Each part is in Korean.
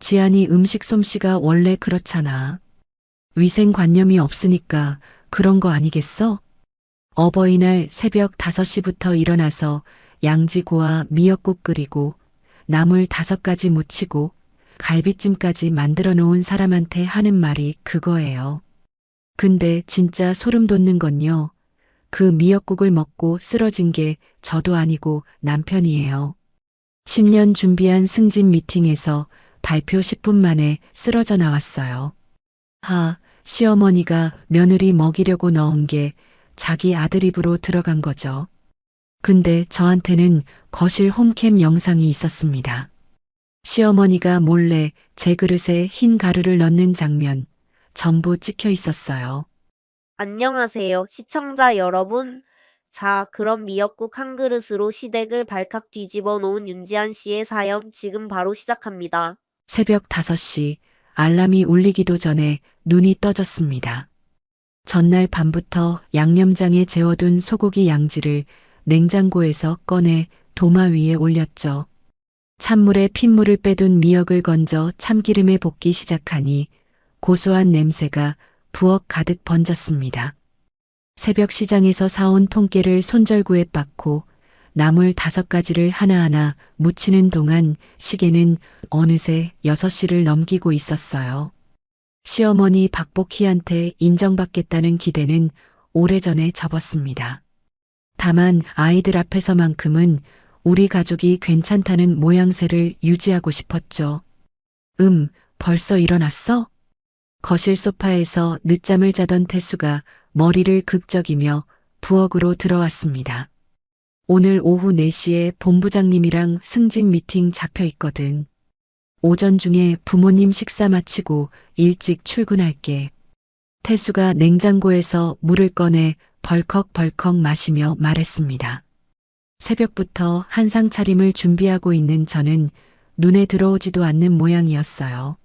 지안이 음식 솜씨가 원래 그렇잖아. 위생관념이 없으니까 그런 거 아니겠어? 어버이날 새벽 5시부터 일어나서 양지고와 미역국 끓이고 나물 5가지 무치고 갈비찜까지 만들어 놓은 사람한테 하는 말이 그거예요. 근데 진짜 소름 돋는 건요. 그 미역국을 먹고 쓰러진 게 저도 아니고 남편이에요. 10년 준비한 승진 미팅에서 발표 10분 만에 쓰러져 나왔어요. 시어머니가 며느리 먹이려고 넣은 게 자기 아들 입으로 들어간 거죠. 근데 저한테는 거실 홈캠 영상이 있었습니다. 시어머니가 몰래 제 그릇에 흰 가루를 넣는 장면 전부 찍혀 있었어요. 안녕하세요, 시청자 여러분. 자, 그럼 미역국 한 그릇으로 시댁을 발칵 뒤집어 놓은 윤지한 씨의 사연 지금 바로 시작합니다. 새벽 5시 알람이 울리기도 전에 눈이 떠졌습니다. 전날 밤부터 양념장에 재워둔 소고기 양지를 냉장고에서 꺼내 도마 위에 올렸죠. 찬물에 핏물을 빼둔 미역을 건져 참기름에 볶기 시작하니 고소한 냄새가 부엌 가득 번졌습니다. 새벽 시장에서 사온 통깨를 손절구에 빻고 나물 5가지를 하나하나 무치는 동안 시계는 어느새 6시를 넘기고 있었어요. 시어머니 박복희한테 인정받겠다는 기대는 오래전에 접었습니다. 다만 아이들 앞에서만큼은 우리 가족이 괜찮다는 모양새를 유지하고 싶었죠. 벌써 일어났어? 거실 소파에서 늦잠을 자던 태수가 머리를 극적이며 부엌으로 들어왔습니다. 오늘 오후 4시에 본부장님이랑 승진 미팅 잡혀 있거든. 오전 중에 부모님 식사 마치고 일찍 출근할게. 태수가 냉장고에서 물을 꺼내 벌컥벌컥 마시며 말했습니다. 새벽부터 한상 차림을 준비하고 있는 저는 눈에 들어오지도 않는 모양이었어요.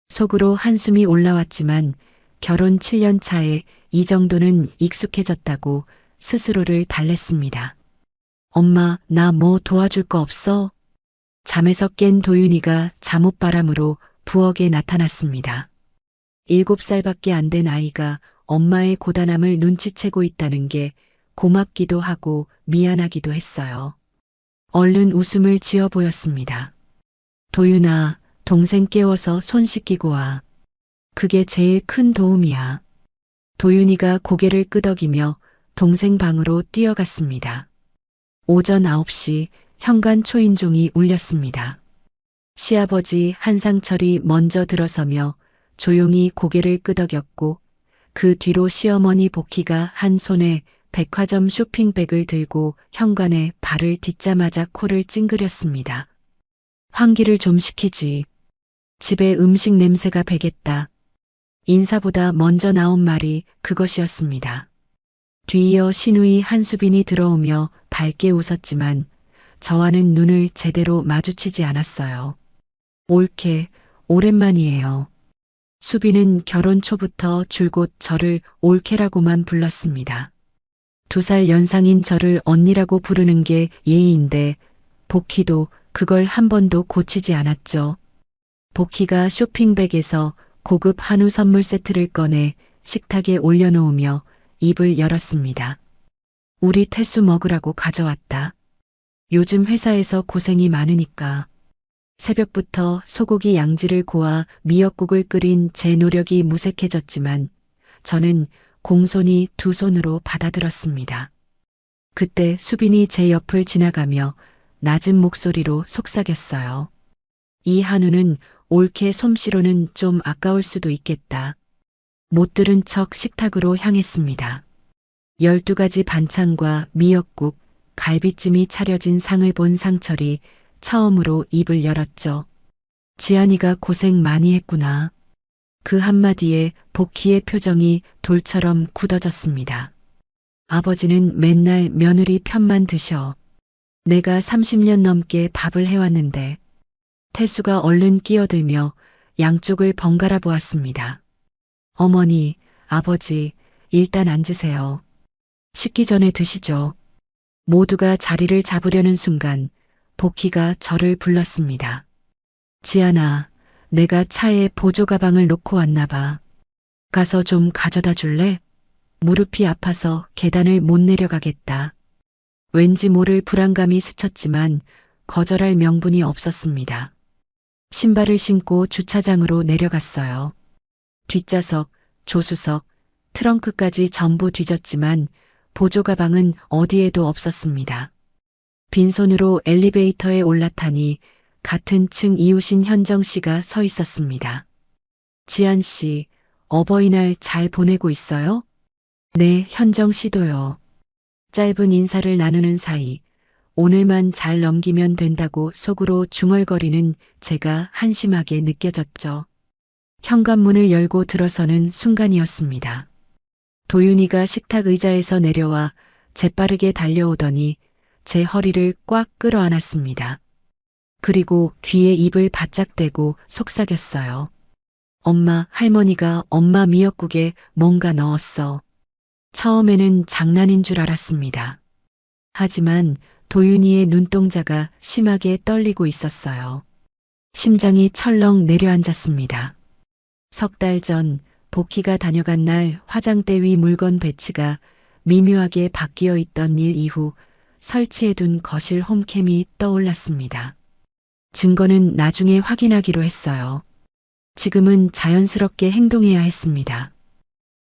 속으로 한숨이 올라왔지만 결혼 7년 차에 이 정도는 익숙해졌다고 스스로를 달랬습니다. 엄마, 나 뭐 도와줄 거 없어? 잠에서 깬 도윤이가 잠옷바람으로 부엌에 나타났습니다. 7살밖에 안 된 아이가 엄마의 고단함을 눈치채고 있다는 게 고맙기도 하고 미안하기도 했어요. 얼른 웃음을 지어 보였습니다. 도윤아, 동생 깨워서 손 씻기고 와. 그게 제일 큰 도움이야. 도윤이가 고개를 끄덕이며 동생 방으로 뛰어갔습니다. 오전 9시 현관 초인종이 울렸습니다. 시아버지 한상철이 먼저 들어서며 조용히 고개를 끄덕였고 그 뒤로 시어머니 복희가 한 손에 백화점 쇼핑백을 들고 현관에 발을 딛자마자 코를 찡그렸습니다. 환기를 좀 시키지. 집에 음식 냄새가 배겠다. 인사보다 먼저 나온 말이 그것이었습니다. 뒤이어 시누이 한수빈이 들어오며 밝게 웃었지만 저와는 눈을 제대로 마주치지 않았어요. 옳게, 오랜만이에요. 수빈은 결혼 초부터 줄곧 저를 옳게라고만 불렀습니다. 2살 연상인 저를 언니라고 부르는 게 예의인데 복희도 그걸 한 번도 고치지 않았죠. 복희가 쇼핑백에서 고급 한우 선물 세트를 꺼내 식탁에 올려놓으며 입을 열었습니다. 우리 태수 먹으라고 가져왔다. 요즘 회사에서 고생이 많으니까. 새벽부터 소고기 양지를 고아 미역국을 끓인 제 노력이 무색해졌지만 저는 공손히 2손으로 받아들었습니다. 그때 수빈이 제 옆을 지나가며 낮은 목소리로 속삭였어요. 이 한우는 옳게 솜씨로는 좀 아까울 수도 있겠다. 못 들은 척 식탁으로 향했습니다. 12가지 반찬과 미역국, 갈비찜이 차려진 상을 본 상철이 처음으로 입을 열었죠. 지안이가 고생 많이 했구나. 그 한마디에 복희의 표정이 돌처럼 굳어졌습니다. 아버지는 맨날 며느리 편만 드셔. 내가 30년 넘게 밥을 해왔는데. 태수가 얼른 끼어들며 양쪽을 번갈아 보았습니다. 어머니, 아버지, 일단 앉으세요. 식기 전에 드시죠. 모두가 자리를 잡으려는 순간 복희가 저를 불렀습니다. 지안아, 내가 차에 보조 가방을 놓고 왔나 봐. 가서 좀 가져다 줄래? 무릎이 아파서 계단을 못 내려가겠다. 왠지 모를 불안감이 스쳤지만 거절할 명분이 없었습니다. 신발을 신고 주차장으로 내려갔어요. 뒷좌석, 조수석, 트렁크까지 전부 뒤졌지만 보조 가방은 어디에도 없었습니다. 빈손으로 엘리베이터에 올라타니 같은 층 이웃인 현정 씨가 서 있었습니다. 지한 씨, 어버이날 잘 보내고 있어요? 네, 현정 씨도요. 짧은 인사를 나누는 사이 오늘만 잘 넘기면 된다고 속으로 중얼거리는 제가 한심하게 느껴졌죠. 현관문을 열고 들어서는 순간이었습니다. 도윤이가 식탁 의자에서 내려와 재빠르게 달려오더니 제 허리를 꽉 끌어안았습니다. 그리고 귀에 입을 바짝 대고 속삭였어요. 엄마, 할머니가 엄마 미역국에 뭔가 넣었어. 처음에는 장난인 줄 알았습니다. 하지만 도윤이의 눈동자가 심하게 떨리고 있었어요. 심장이 철렁 내려앉았습니다. 석 달 전 복희가 다녀간 날 화장대 위 물건 배치가 미묘하게 바뀌어 있던 일 이후 설치해둔 거실 홈캠이 떠올랐습니다. 증거는 나중에 확인하기로 했어요. 지금은 자연스럽게 행동해야 했습니다.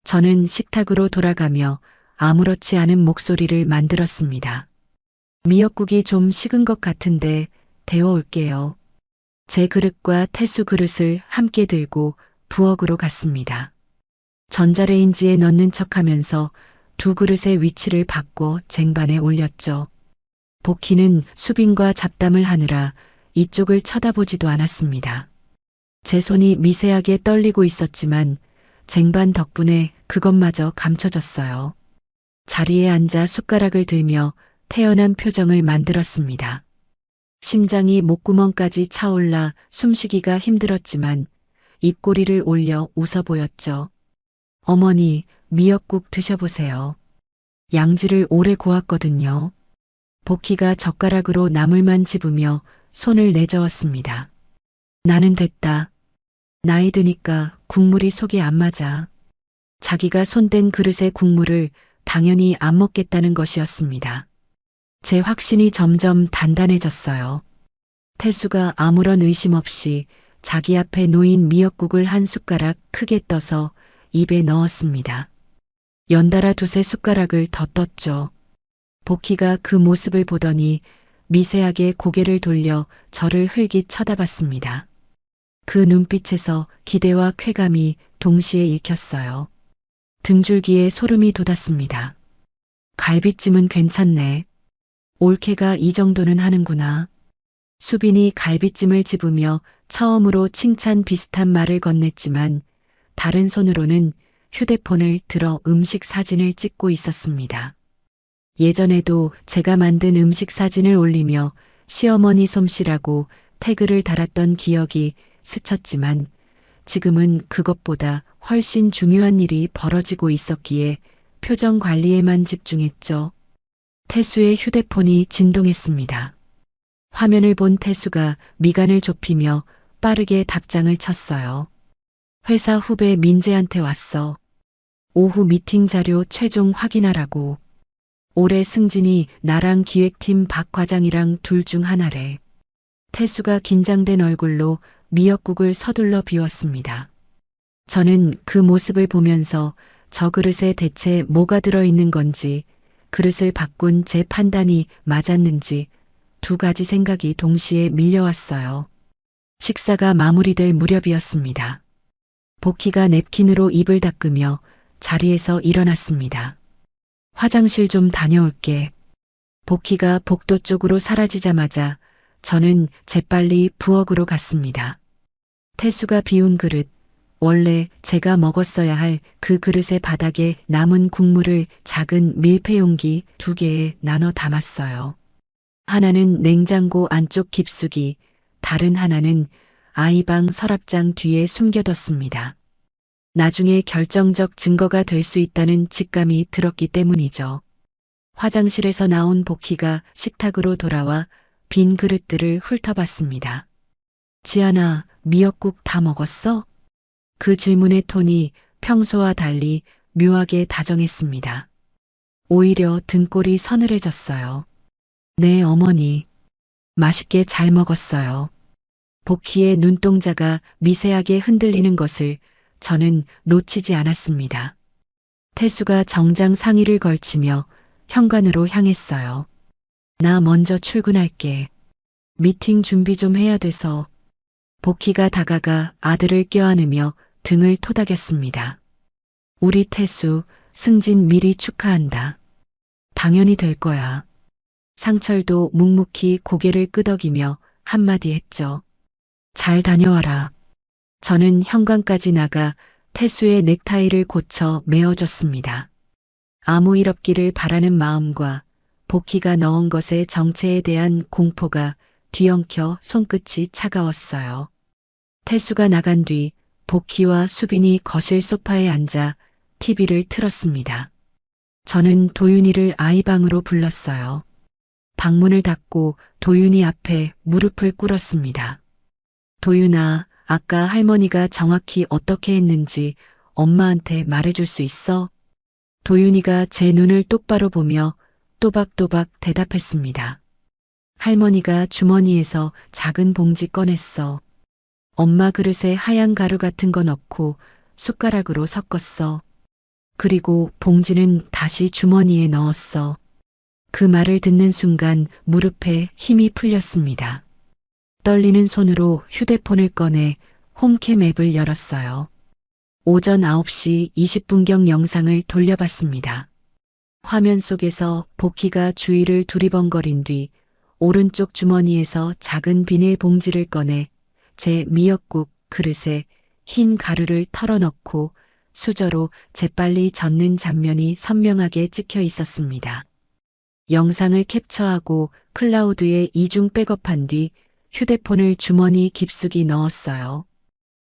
저는 식탁으로 돌아가며 아무렇지 않은 목소리를 만들었습니다. 미역국이 좀 식은 것 같은데 데워올게요. 제 그릇과 태수 그릇을 함께 들고 부엌으로 갔습니다. 전자레인지에 넣는 척하면서 두 그릇의 위치를 바꿔 쟁반에 올렸죠. 복희는 수빈과 잡담을 하느라 이쪽을 쳐다보지도 않았습니다. 제 손이 미세하게 떨리고 있었지만 쟁반 덕분에 그것마저 감춰졌어요. 자리에 앉아 숟가락을 들며 태연한 표정을 만들었습니다. 심장이 목구멍까지 차올라 숨쉬기가 힘들었지만 입꼬리를 올려 웃어 보였죠. 어머니, 미역국 드셔보세요. 양지를 오래 고았거든요. 복희가 젓가락으로 나물만 집으며 손을 내저었습니다. 나는 됐다. 나이 드니까 국물이 속에 안 맞아. 자기가 손댄 그릇의 국물을 당연히 안 먹겠다는 것이었습니다. 제 확신이 점점 단단해졌어요. 태수가 아무런 의심 없이 자기 앞에 놓인 미역국을 한 숟가락 크게 떠서 입에 넣었습니다. 연달아 두세 숟가락을 더 떴죠. 복희가 그 모습을 보더니 미세하게 고개를 돌려 저를 흘깃 쳐다봤습니다. 그 눈빛에서 기대와 쾌감이 동시에 읽혔어요. 등줄기에 소름이 돋았습니다. 갈비찜은 괜찮네. 올케가 이 정도는 하는구나. 수빈이 갈비찜을 집으며 처음으로 칭찬 비슷한 말을 건넸지만 다른 손으로는 휴대폰을 들어 음식 사진을 찍고 있었습니다. 예전에도 제가 만든 음식 사진을 올리며 시어머니 솜씨라고 태그를 달았던 기억이 스쳤지만 지금은 그것보다 훨씬 중요한 일이 벌어지고 있었기에 표정 관리에만 집중했죠. 태수의 휴대폰이 진동했습니다. 화면을 본 태수가 미간을 좁히며 빠르게 답장을 쳤어요. 회사 후배 민재한테 왔어. 오후 미팅 자료 최종 확인하라고. 올해 승진이 나랑 기획팀 박 과장이랑 둘 중 하나래. 태수가 긴장된 얼굴로 미역국을 서둘러 비웠습니다. 저는 그 모습을 보면서 저 그릇에 대체 뭐가 들어있는 건지, 그릇을 바꾼 제 판단이 맞았는지 두 가지 생각이 동시에 밀려왔어요. 식사가 마무리될 무렵이었습니다. 복희가 냅킨으로 입을 닦으며 자리에서 일어났습니다. 화장실 좀 다녀올게. 복희가 복도 쪽으로 사라지자마자 저는 재빨리 부엌으로 갔습니다. 태수가 비운 그릇, 원래 제가 먹었어야 할 그 그릇의 바닥에 남은 국물을 작은 밀폐용기 2개에 나눠 담았어요. 하나는 냉장고 안쪽 깊숙이, 다른 하나는 아이방 서랍장 뒤에 숨겨뒀습니다. 나중에 결정적 증거가 될 수 있다는 직감이 들었기 때문이죠. 화장실에서 나온 복희가 식탁으로 돌아와 빈 그릇들을 훑어봤습니다. 지안아, 미역국 다 먹었어? 그 질문의 톤이 평소와 달리 묘하게 다정했습니다. 오히려 등골이 서늘해졌어요. 네, 어머니. 맛있게 잘 먹었어요. 복희의 눈동자가 미세하게 흔들리는 것을 저는 놓치지 않았습니다. 태수가 정장 상의를 걸치며 현관으로 향했어요. 나 먼저 출근할게. 미팅 준비 좀 해야 돼서. 복희가 다가가 아들을 껴안으며 등을 토닥였습니다. 우리 태수, 승진 미리 축하한다. 당연히 될 거야. 상철도 묵묵히 고개를 끄덕이며 한마디 했죠. 잘 다녀와라. 저는 현관까지 나가 태수의 넥타이를 고쳐 메어줬습니다. 아무 일 없기를 바라는 마음과 복희가 넣은 것의 정체에 대한 공포가 뒤엉켜 손끝이 차가웠어요. 태수가 나간 뒤 복희와 수빈이 거실 소파에 앉아 TV를 틀었습니다. 저는 도윤이를 아이방으로 불렀어요. 방문을 닫고 도윤이 앞에 무릎을 꿇었습니다. 도윤아, 아까 할머니가 정확히 어떻게 했는지 엄마한테 말해줄 수 있어? 도윤이가 제 눈을 똑바로 보며 또박또박 대답했습니다. 할머니가 주머니에서 작은 봉지 꺼냈어. 엄마 그릇에 하얀 가루 같은 거 넣고 숟가락으로 섞었어. 그리고 봉지는 다시 주머니에 넣었어. 그 말을 듣는 순간 무릎에 힘이 풀렸습니다. 떨리는 손으로 휴대폰을 꺼내 홈캠 앱을 열었어요. 오전 9시 20분경 영상을 돌려봤습니다. 화면 속에서 복희가 주위를 두리번거린 뒤 오른쪽 주머니에서 작은 비닐 봉지를 꺼내 제 미역국 그릇에 흰 가루를 털어넣고 수저로 재빨리 젓는 장면이 선명하게 찍혀 있었습니다. 영상을 캡처하고 클라우드에 이중 백업한 뒤 휴대폰을 주머니 깊숙이 넣었어요.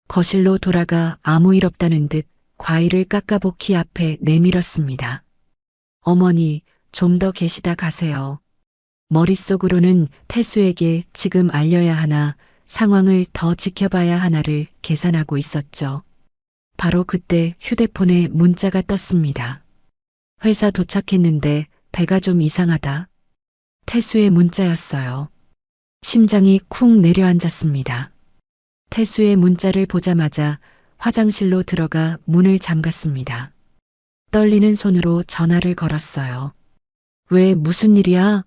거실로 돌아가 아무 일 없다는 듯 과일을 깎아 복희 앞에 내밀었습니다. 어머니, 좀 더 계시다 가세요. 머릿속으로는 태수에게 지금 알려야 하나, 상황을 더 지켜봐야 하나를 계산하고 있었죠. 바로 그때 휴대폰에 문자가 떴습니다. 회사 도착했는데 배가 좀 이상하다. 태수의 문자였어요. 심장이 쿵 내려앉았습니다. 태수의 문자를 보자마자 화장실로 들어가 문을 잠갔습니다. 떨리는 손으로 전화를 걸었어요. 왜 무슨 일이야?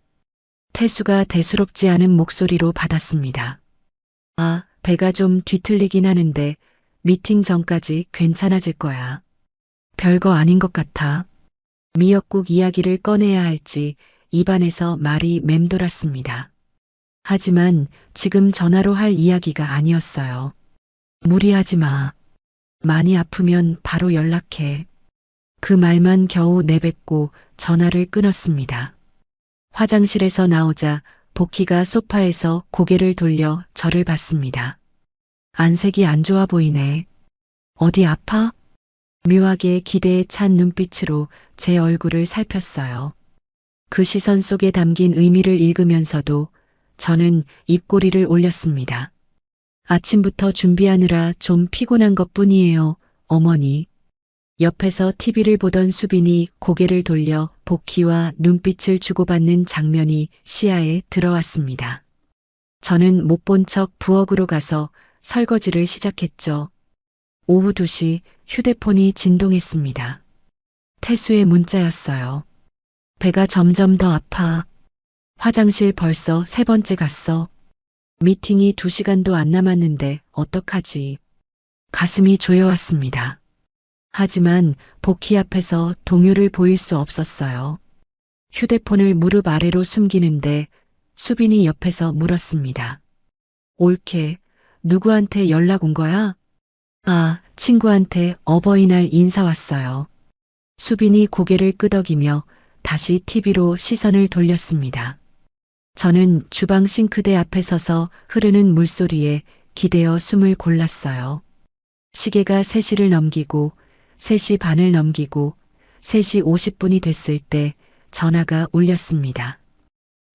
태수가 대수롭지 않은 목소리로 받았습니다. 아, 배가 좀 뒤틀리긴 하는데 미팅 전까지 괜찮아질 거야. 별거 아닌 것 같아. 미역국 이야기를 꺼내야 할지 입안에서 말이 맴돌았습니다. 하지만 지금 전화로 할 이야기가 아니었어요. 무리하지 마. 많이 아프면 바로 연락해. 그 말만 겨우 내뱉고 전화를 끊었습니다. 화장실에서 나오자 복희가 소파에서 고개를 돌려 저를 봤습니다. 안색이 안 좋아 보이네. 어디 아파? 묘하게 기대에 찬 눈빛으로 제 얼굴을 살폈어요. 그 시선 속에 담긴 의미를 읽으면서도 저는 입꼬리를 올렸습니다. 아침부터 준비하느라 좀 피곤한 것뿐이에요, 어머니. 옆에서 TV를 보던 수빈이 고개를 돌려 복희와 눈빛을 주고받는 장면이 시야에 들어왔습니다. 저는 못 본 척 부엌으로 가서 설거지를 시작했죠. 오후 2시 휴대폰이 진동했습니다. 태수의 문자였어요. 배가 점점 더 아파. 화장실 벌써 3번째 갔어. 미팅이 2시간도 안 남았는데 어떡하지. 가슴이 조여왔습니다. 하지만 복희 앞에서 동요를 보일 수 없었어요. 휴대폰을 무릎 아래로 숨기는데 수빈이 옆에서 물었습니다. 옳게, 누구한테 연락 온 거야? 아, 친구한테 어버이날 인사 왔어요. 수빈이 고개를 끄덕이며 다시 TV로 시선을 돌렸습니다. 저는 주방 싱크대 앞에 서서 흐르는 물소리에 기대어 숨을 골랐어요. 시계가 3시를 넘기고 3시 반을 넘기고 3시 50분이 됐을 때 전화가 울렸습니다.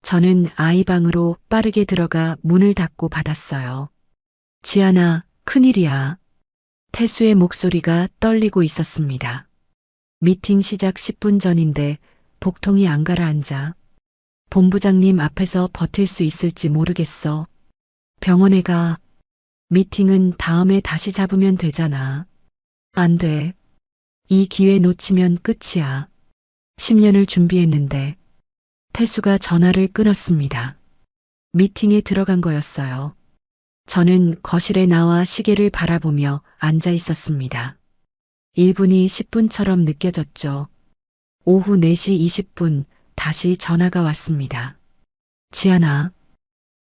저는 아이 방으로 빠르게 들어가 문을 닫고 받았어요. 지안아, 큰일이야. 태수의 목소리가 떨리고 있었습니다. 미팅 시작 10분 전인데 복통이 안 가라앉아. 본부장님 앞에서 버틸 수 있을지 모르겠어. 병원에 가. 미팅은 다음에 다시 잡으면 되잖아. 안 돼. 이 기회 놓치면 끝이야. 10년을 준비했는데. 태수가 전화를 끊었습니다. 미팅에 들어간 거였어요. 저는 거실에 나와 시계를 바라보며 앉아 있었습니다. 1분이 10분처럼 느껴졌죠. 오후 4시 20분 다시 전화가 왔습니다. 지안아.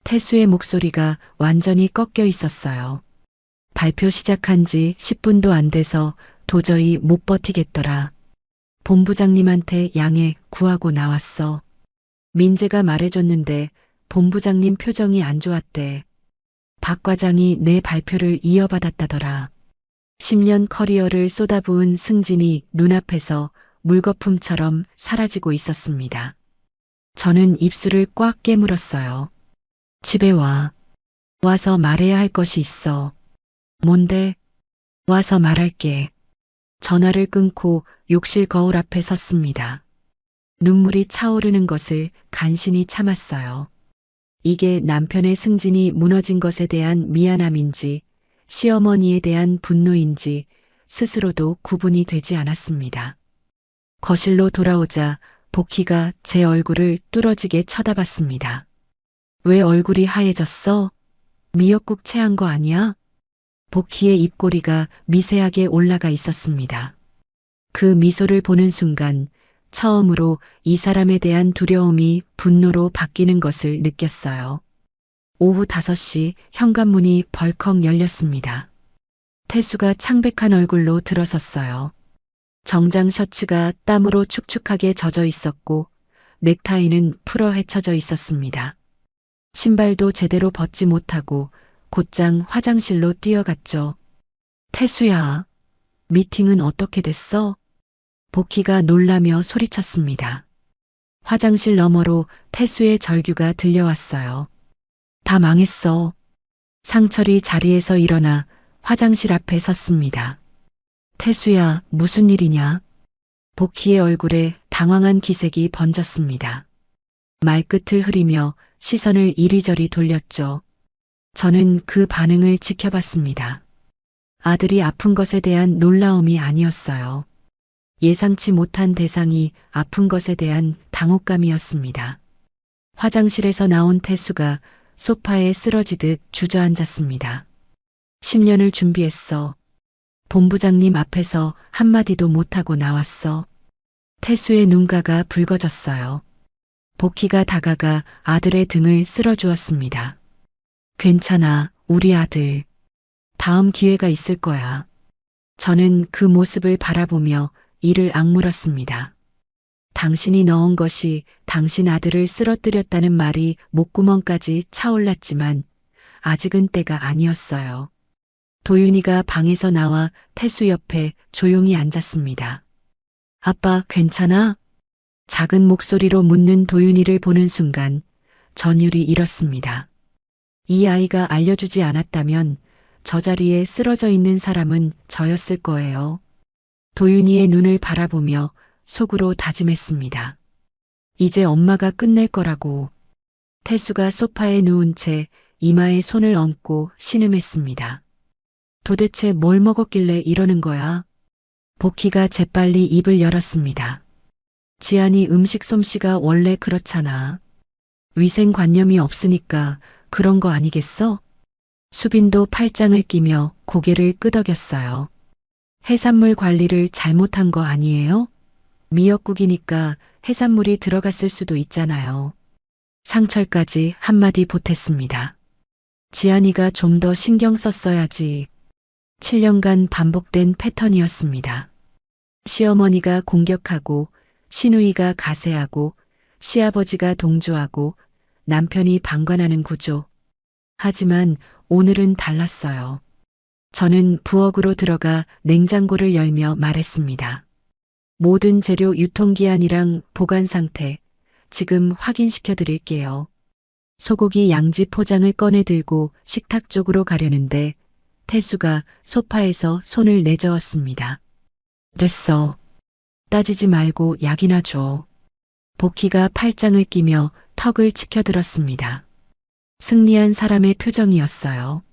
태수의 목소리가 완전히 꺾여 있었어요. 발표 시작한 지 10분도 안 돼서 도저히 못 버티겠더라. 본부장님한테 양해 구하고 나왔어. 민재가 말해줬는데 본부장님 표정이 안 좋았대. 박 과장이 내 발표를 이어받았다더라. 10년 커리어를 쏟아부은 승진이 눈앞에서 물거품처럼 사라지고 있었습니다. 저는 입술을 꽉 깨물었어요. 집에 와. 와서 말해야 할 것이 있어. 뭔데? 와서 말할게. 전화를 끊고 욕실 거울 앞에 섰습니다. 눈물이 차오르는 것을 간신히 참았어요. 이게 남편의 승진이 무너진 것에 대한 미안함인지 시어머니에 대한 분노인지 스스로도 구분이 되지 않았습니다. 거실로 돌아오자 복희가 제 얼굴을 뚫어지게 쳐다봤습니다. 왜 얼굴이 하얘졌어? 미역국 체한 거 아니야? 복희의 입꼬리가 미세하게 올라가 있었습니다. 그 미소를 보는 순간 처음으로 이 사람에 대한 두려움이 분노로 바뀌는 것을 느꼈어요. 오후 5시 현관문이 벌컥 열렸습니다. 태수가 창백한 얼굴로 들어섰어요. 정장 셔츠가 땀으로 축축하게 젖어 있었고 넥타이는 풀어 헤쳐져 있었습니다. 신발도 제대로 벗지 못하고 곧장 화장실로 뛰어갔죠. 태수야, 미팅은 어떻게 됐어? 복희가 놀라며 소리쳤습니다. 화장실 너머로 태수의 절규가 들려왔어요. 다 망했어. 상철이 자리에서 일어나 화장실 앞에 섰습니다. 태수야, 무슨 일이냐? 복희의 얼굴에 당황한 기색이 번졌습니다. 말끝을 흐리며 시선을 이리저리 돌렸죠. 저는 그 반응을 지켜봤습니다. 아들이 아픈 것에 대한 놀라움이 아니었어요. 예상치 못한 대상이 아픈 것에 대한 당혹감이었습니다. 화장실에서 나온 태수가 소파에 쓰러지듯 주저앉았습니다. 10년을 준비했어. 본부장님 앞에서 한마디도 못하고 나왔어. 태수의 눈가가 붉어졌어요. 복희가 다가가 아들의 등을 쓸어주었습니다. 괜찮아, 우리 아들. 다음 기회가 있을 거야. 저는 그 모습을 바라보며 이를 악물었습니다. 당신이 넣은 것이 당신 아들을 쓰러뜨렸다는 말이 목구멍까지 차올랐지만 아직은 때가 아니었어요. 도윤이가 방에서 나와 태수 옆에 조용히 앉았습니다. 아빠, 괜찮아? 작은 목소리로 묻는 도윤이를 보는 순간 전율이 일었습니다. 이 아이가 알려주지 않았다면 저 자리에 쓰러져 있는 사람은 저였을 거예요. 도윤이의 눈을 바라보며 속으로 다짐했습니다. 이제 엄마가 끝낼 거라고. 태수가 소파에 누운 채 이마에 손을 얹고 신음했습니다. 도대체 뭘 먹었길래 이러는 거야? 복희가 재빨리 입을 열었습니다. 지안이 음식 솜씨가 원래 그렇잖아. 위생관념이 없으니까 그런 거 아니겠어? 수빈도 팔짱을 끼며 고개를 끄덕였어요. 해산물 관리를 잘못한 거 아니에요? 미역국이니까 해산물이 들어갔을 수도 있잖아요. 상철까지 한마디 보탰습니다. 지안이가 좀 더 신경 썼어야지. 7년간 반복된 패턴이었습니다. 시어머니가 공격하고 시누이가 가세하고 시아버지가 동조하고 남편이 방관하는 구조. 하지만 오늘은 달랐어요. 저는 부엌으로 들어가 냉장고를 열며 말했습니다. 모든 재료 유통기한이랑 보관 상태 지금 확인시켜 드릴게요. 소고기 양지 포장을 꺼내 들고 식탁 쪽으로 가려는데 태수가 소파에서 손을 내저었습니다. 됐어. 따지지 말고 약이나 줘. 복희가 팔짱을 끼며 턱을 치켜들었습니다. 승리한 사람의 표정이었어요.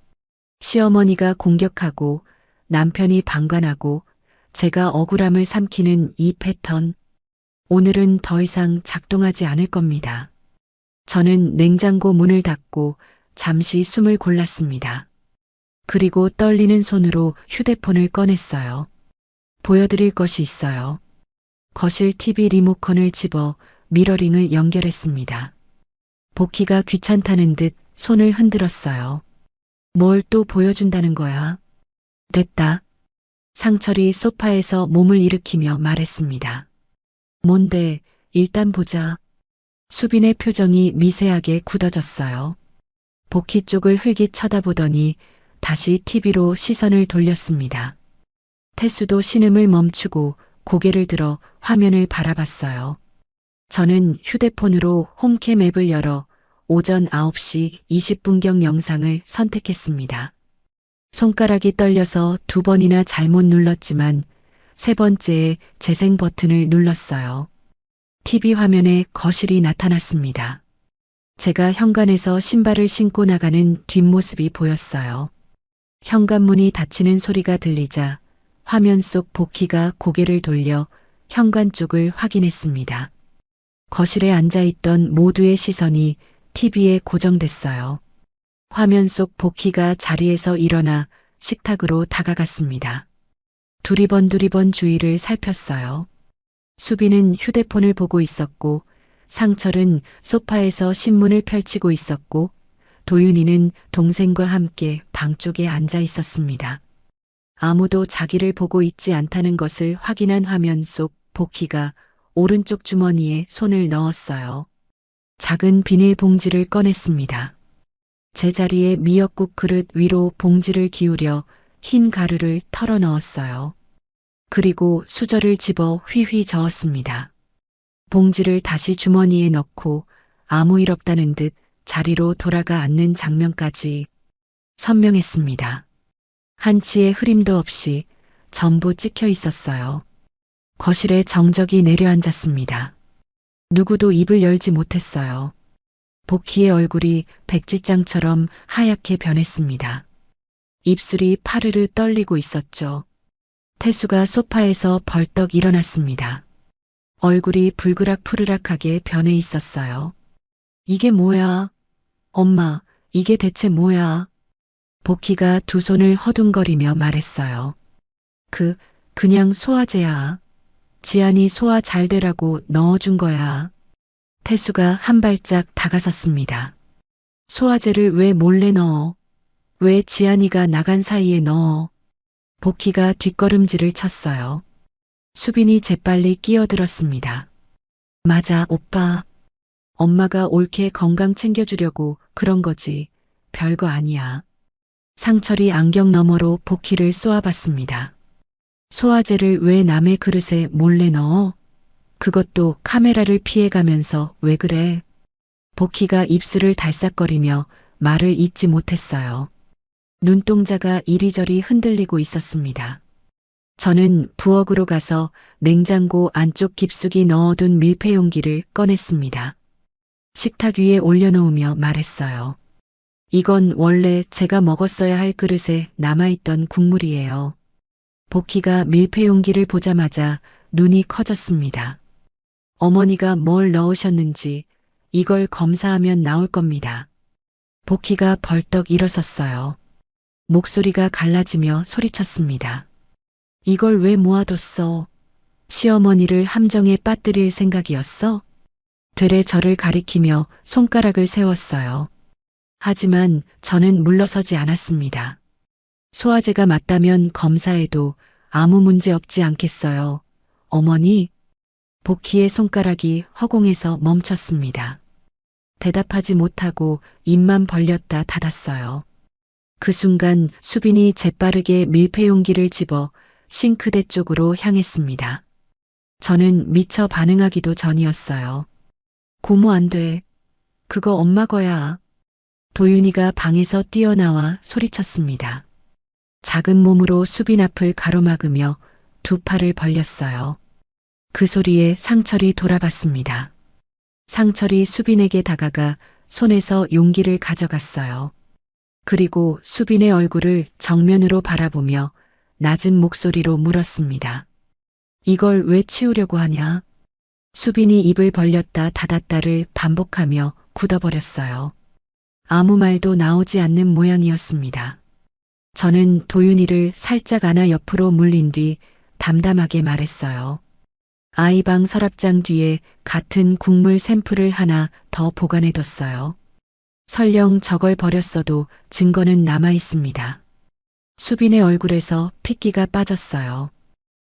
시어머니가 공격하고 남편이 방관하고 제가 억울함을 삼키는 이 패턴. 오늘은 더 이상 작동하지 않을 겁니다. 저는 냉장고 문을 닫고 잠시 숨을 골랐습니다. 그리고 떨리는 손으로 휴대폰을 꺼냈어요. 보여드릴 것이 있어요. 거실 TV 리모컨을 집어 미러링을 연결했습니다. 복희가 귀찮다는 듯 손을 흔들었어요. 뭘 또 보여준다는 거야? 됐다. 상철이 소파에서 몸을 일으키며 말했습니다. 뭔데, 일단 보자. 수빈의 표정이 미세하게 굳어졌어요. 복희 쪽을 흘깃 쳐다보더니 다시 TV로 시선을 돌렸습니다. 태수도 신음을 멈추고 고개를 들어 화면을 바라봤어요. 저는 휴대폰으로 홈캠 앱을 열어 오전 9시 20분경 영상을 선택했습니다. 손가락이 떨려서 2번이나 잘못 눌렀지만 3번째에 재생 버튼을 눌렀어요. TV 화면에 거실이 나타났습니다. 제가 현관에서 신발을 신고 나가는 뒷모습이 보였어요. 현관문이 닫히는 소리가 들리자 화면 속 복희가 고개를 돌려 현관 쪽을 확인했습니다. 거실에 앉아있던 모두의 시선이 TV에 고정됐어요. 화면 속 복희가 자리에서 일어나 식탁으로 다가갔습니다. 두리번 주위를 살폈어요. 수빈은 휴대폰을 보고 있었고 상철은 소파에서 신문을 펼치고 있었고 도윤이는 동생과 함께 방 쪽에 앉아 있었습니다. 아무도 자기를 보고 있지 않다는 것을 확인한 화면 속 복희가 오른쪽 주머니에 손을 넣었어요. 작은 비닐봉지를 꺼냈습니다. 제자리에 미역국 그릇 위로 봉지를 기울여 흰 가루를 털어 넣었어요. 그리고 수저를 집어 휘휘 저었습니다. 봉지를 다시 주머니에 넣고 아무 일 없다는 듯 자리로 돌아가 앉는 장면까지 선명했습니다. 한치의 흐림도 없이 전부 찍혀 있었어요. 거실에 정적이 내려앉았습니다. 누구도 입을 열지 못했어요. 복희의 얼굴이 백지장처럼 하얗게 변했습니다. 입술이 파르르 떨리고 있었죠. 태수가 소파에서 벌떡 일어났습니다. 얼굴이 불그락푸르락하게 변해 있었어요. 이게 뭐야? 엄마, 이게 대체 뭐야? 복희가 두 손을 허둥거리며 말했어요. 그냥 소화제야. 지안이 소화 잘 되라고 넣어준 거야. 태수가 한 발짝 다가섰습니다. 소화제를 왜 몰래 넣어? 왜 지안이가 나간 사이에 넣어? 복희가 뒷걸음질을 쳤어요. 수빈이 재빨리 끼어들었습니다. 맞아, 오빠. 엄마가 옳게 건강 챙겨주려고 그런 거지. 별거 아니야. 상철이 안경 너머로 복희를 쏘아봤습니다. 소화제를 왜 남의 그릇에 몰래 넣어? 그것도 카메라를 피해가면서 왜 그래? 복희가 입술을 달싹거리며 말을 잇지 못했어요. 눈동자가 이리저리 흔들리고 있었습니다. 저는 부엌으로 가서 냉장고 안쪽 깊숙이 넣어둔 밀폐 용기를 꺼냈습니다. 식탁 위에 올려놓으며 말했어요. 이건 원래 제가 먹었어야 할 그릇에 남아있던 국물이에요. 복희가 밀폐 용기를 보자마자 눈이 커졌습니다. 어머니가 뭘 넣으셨는지 이걸 검사하면 나올 겁니다. 복희가 벌떡 일어섰어요. 목소리가 갈라지며 소리쳤습니다. 이걸 왜 모아뒀어? 시어머니를 함정에 빠뜨릴 생각이었어? 되레 저를 가리키며 손가락을 세웠어요. 하지만 저는 물러서지 않았습니다. 소화제가 맞다면 검사해도 아무 문제 없지 않겠어요. 어머니? 복희의 손가락이 허공에서 멈췄습니다. 대답하지 못하고 입만 벌렸다 닫았어요. 그 순간 수빈이 재빠르게 밀폐 용기를 집어 싱크대 쪽으로 향했습니다. 저는 미처 반응하기도 전이었어요. 고모 안 돼. 그거 엄마 거야. 도윤이가 방에서 뛰어나와 소리쳤습니다. 작은 몸으로 수빈 앞을 가로막으며 두 팔을 벌렸어요. 그 소리에 상철이 돌아봤습니다. 상철이 수빈에게 다가가 손에서 용기를 가져갔어요. 그리고 수빈의 얼굴을 정면으로 바라보며 낮은 목소리로 물었습니다. 이걸 왜 치우려고 하냐? 수빈이 입을 벌렸다 닫았다를 반복하며 굳어버렸어요. 아무 말도 나오지 않는 모양이었습니다. 저는 도윤이를 살짝 안아 옆으로 물린 뒤 담담하게 말했어요. 아이방 서랍장 뒤에 같은 국물 샘플을 하나 더 보관해뒀어요. 설령 저걸 버렸어도 증거는 남아 있습니다. 수빈의 얼굴에서 핏기가 빠졌어요.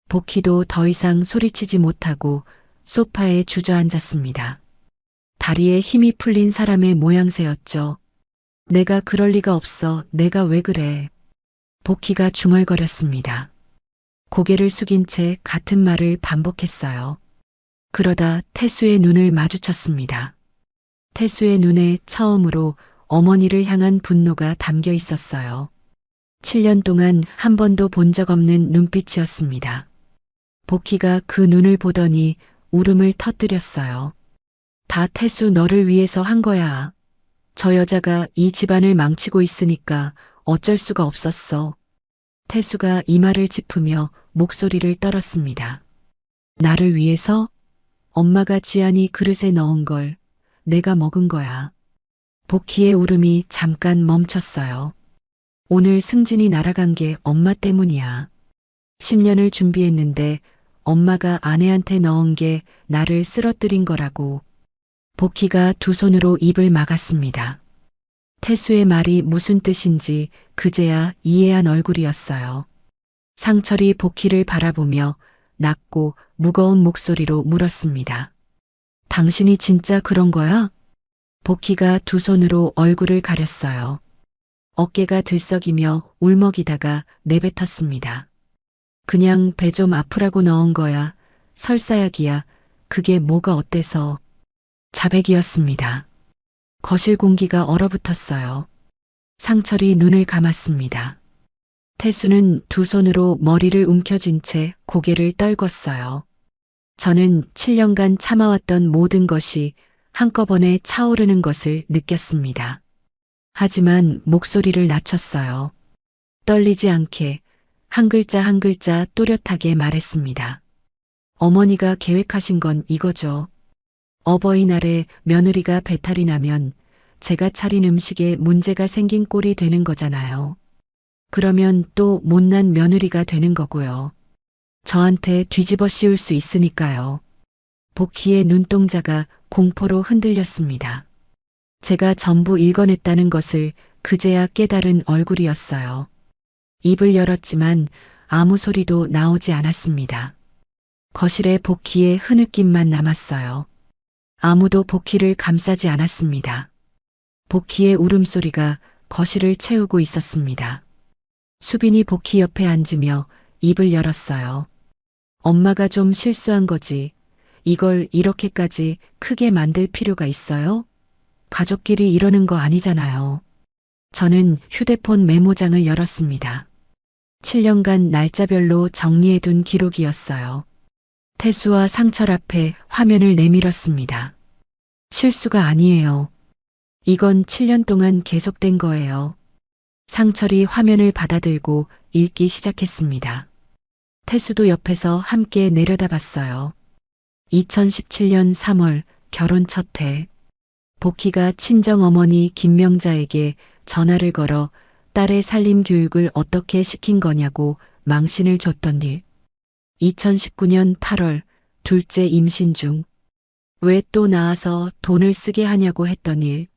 복희도 더 이상 소리치지 못하고 소파에 주저앉았습니다. 다리에 힘이 풀린 사람의 모양새였죠. 내가 그럴 리가 없어. 내가 왜 그래? 복희가 중얼거렸습니다. 고개를 숙인 채 같은 말을 반복했어요. 그러다 태수의 눈을 마주쳤습니다. 태수의 눈에 처음으로 어머니를 향한 분노가 담겨 있었어요. 7년 동안 한 번도 본 적 없는 눈빛이었습니다. 복희가 그 눈을 보더니 울음을 터뜨렸어요. 다 태수 너를 위해서 한 거야. 저 여자가 이 집안을 망치고 있으니까 어쩔 수가 없었어. 태수가 이마를 짚으며 목소리를 떨었습니다. 나를 위해서? 엄마가 지안이 그릇에 넣은 걸 내가 먹은 거야. 복희의 울음이 잠깐 멈췄어요. 오늘 승진이 날아간 게 엄마 때문이야. 10년을 준비했는데 엄마가 아내한테 넣은 게 나를 쓰러뜨린 거라고. 복희가 두 손으로 입을 막았습니다. 태수의 말이 무슨 뜻인지 그제야 이해한 얼굴이었어요. 상철이 복희를 바라보며 낮고 무거운 목소리로 물었습니다. 당신이 진짜 그런 거야? 복희가 두 손으로 얼굴을 가렸어요. 어깨가 들썩이며 울먹이다가 내뱉었습니다. 그냥 배 좀 아프라고 넣은 거야. 설사약이야. 그게 뭐가 어때서. 자백이었습니다. 거실 공기가 얼어붙었어요. 상철이 눈을 감았습니다. 태수는 두 손으로 머리를 움켜쥔 채 고개를 떨궜어요. 저는 7년간 참아왔던 모든 것이 한꺼번에 차오르는 것을 느꼈습니다. 하지만 목소리를 낮췄어요. 떨리지 않게 한 글자 한 글자 또렷하게 말했습니다. 어머니가 계획하신 건 이거죠. 어버이날에 며느리가 배탈이 나면 제가 차린 음식에 문제가 생긴 꼴이 되는 거잖아요. 그러면 또 못난 며느리가 되는 거고요. 저한테 뒤집어 씌울 수 있으니까요. 복희의 눈동자가 공포로 흔들렸습니다. 제가 전부 읽어냈다는 것을 그제야 깨달은 얼굴이었어요. 입을 열었지만 아무 소리도 나오지 않았습니다. 거실에 복희의 흐느낌만 남았어요. 아무도 복희를 감싸지 않았습니다. 복희의 울음소리가 거실을 채우고 있었습니다. 수빈이 복희 옆에 앉으며 입을 열었어요. 엄마가 좀 실수한 거지. 이걸 이렇게까지 크게 만들 필요가 있어요? 가족끼리 이러는 거 아니잖아요. 저는 휴대폰 메모장을 열었습니다. 7년간 날짜별로 정리해둔 기록이었어요. 태수와 상철 앞에 화면을 내밀었습니다. 실수가 아니에요. 이건 7년 동안 계속된 거예요. 상철이 화면을 받아들고 읽기 시작했습니다. 태수도 옆에서 함께 내려다봤어요. 2017년 3월 결혼 첫 해. 복희가 친정어머니 김명자에게 전화를 걸어 딸의 살림 교육을 어떻게 시킨 거냐고 망신을 줬던 일. 2019년 8월 둘째 임신 중. 왜 또 나와서 돈을 쓰게 하냐고 했던 일.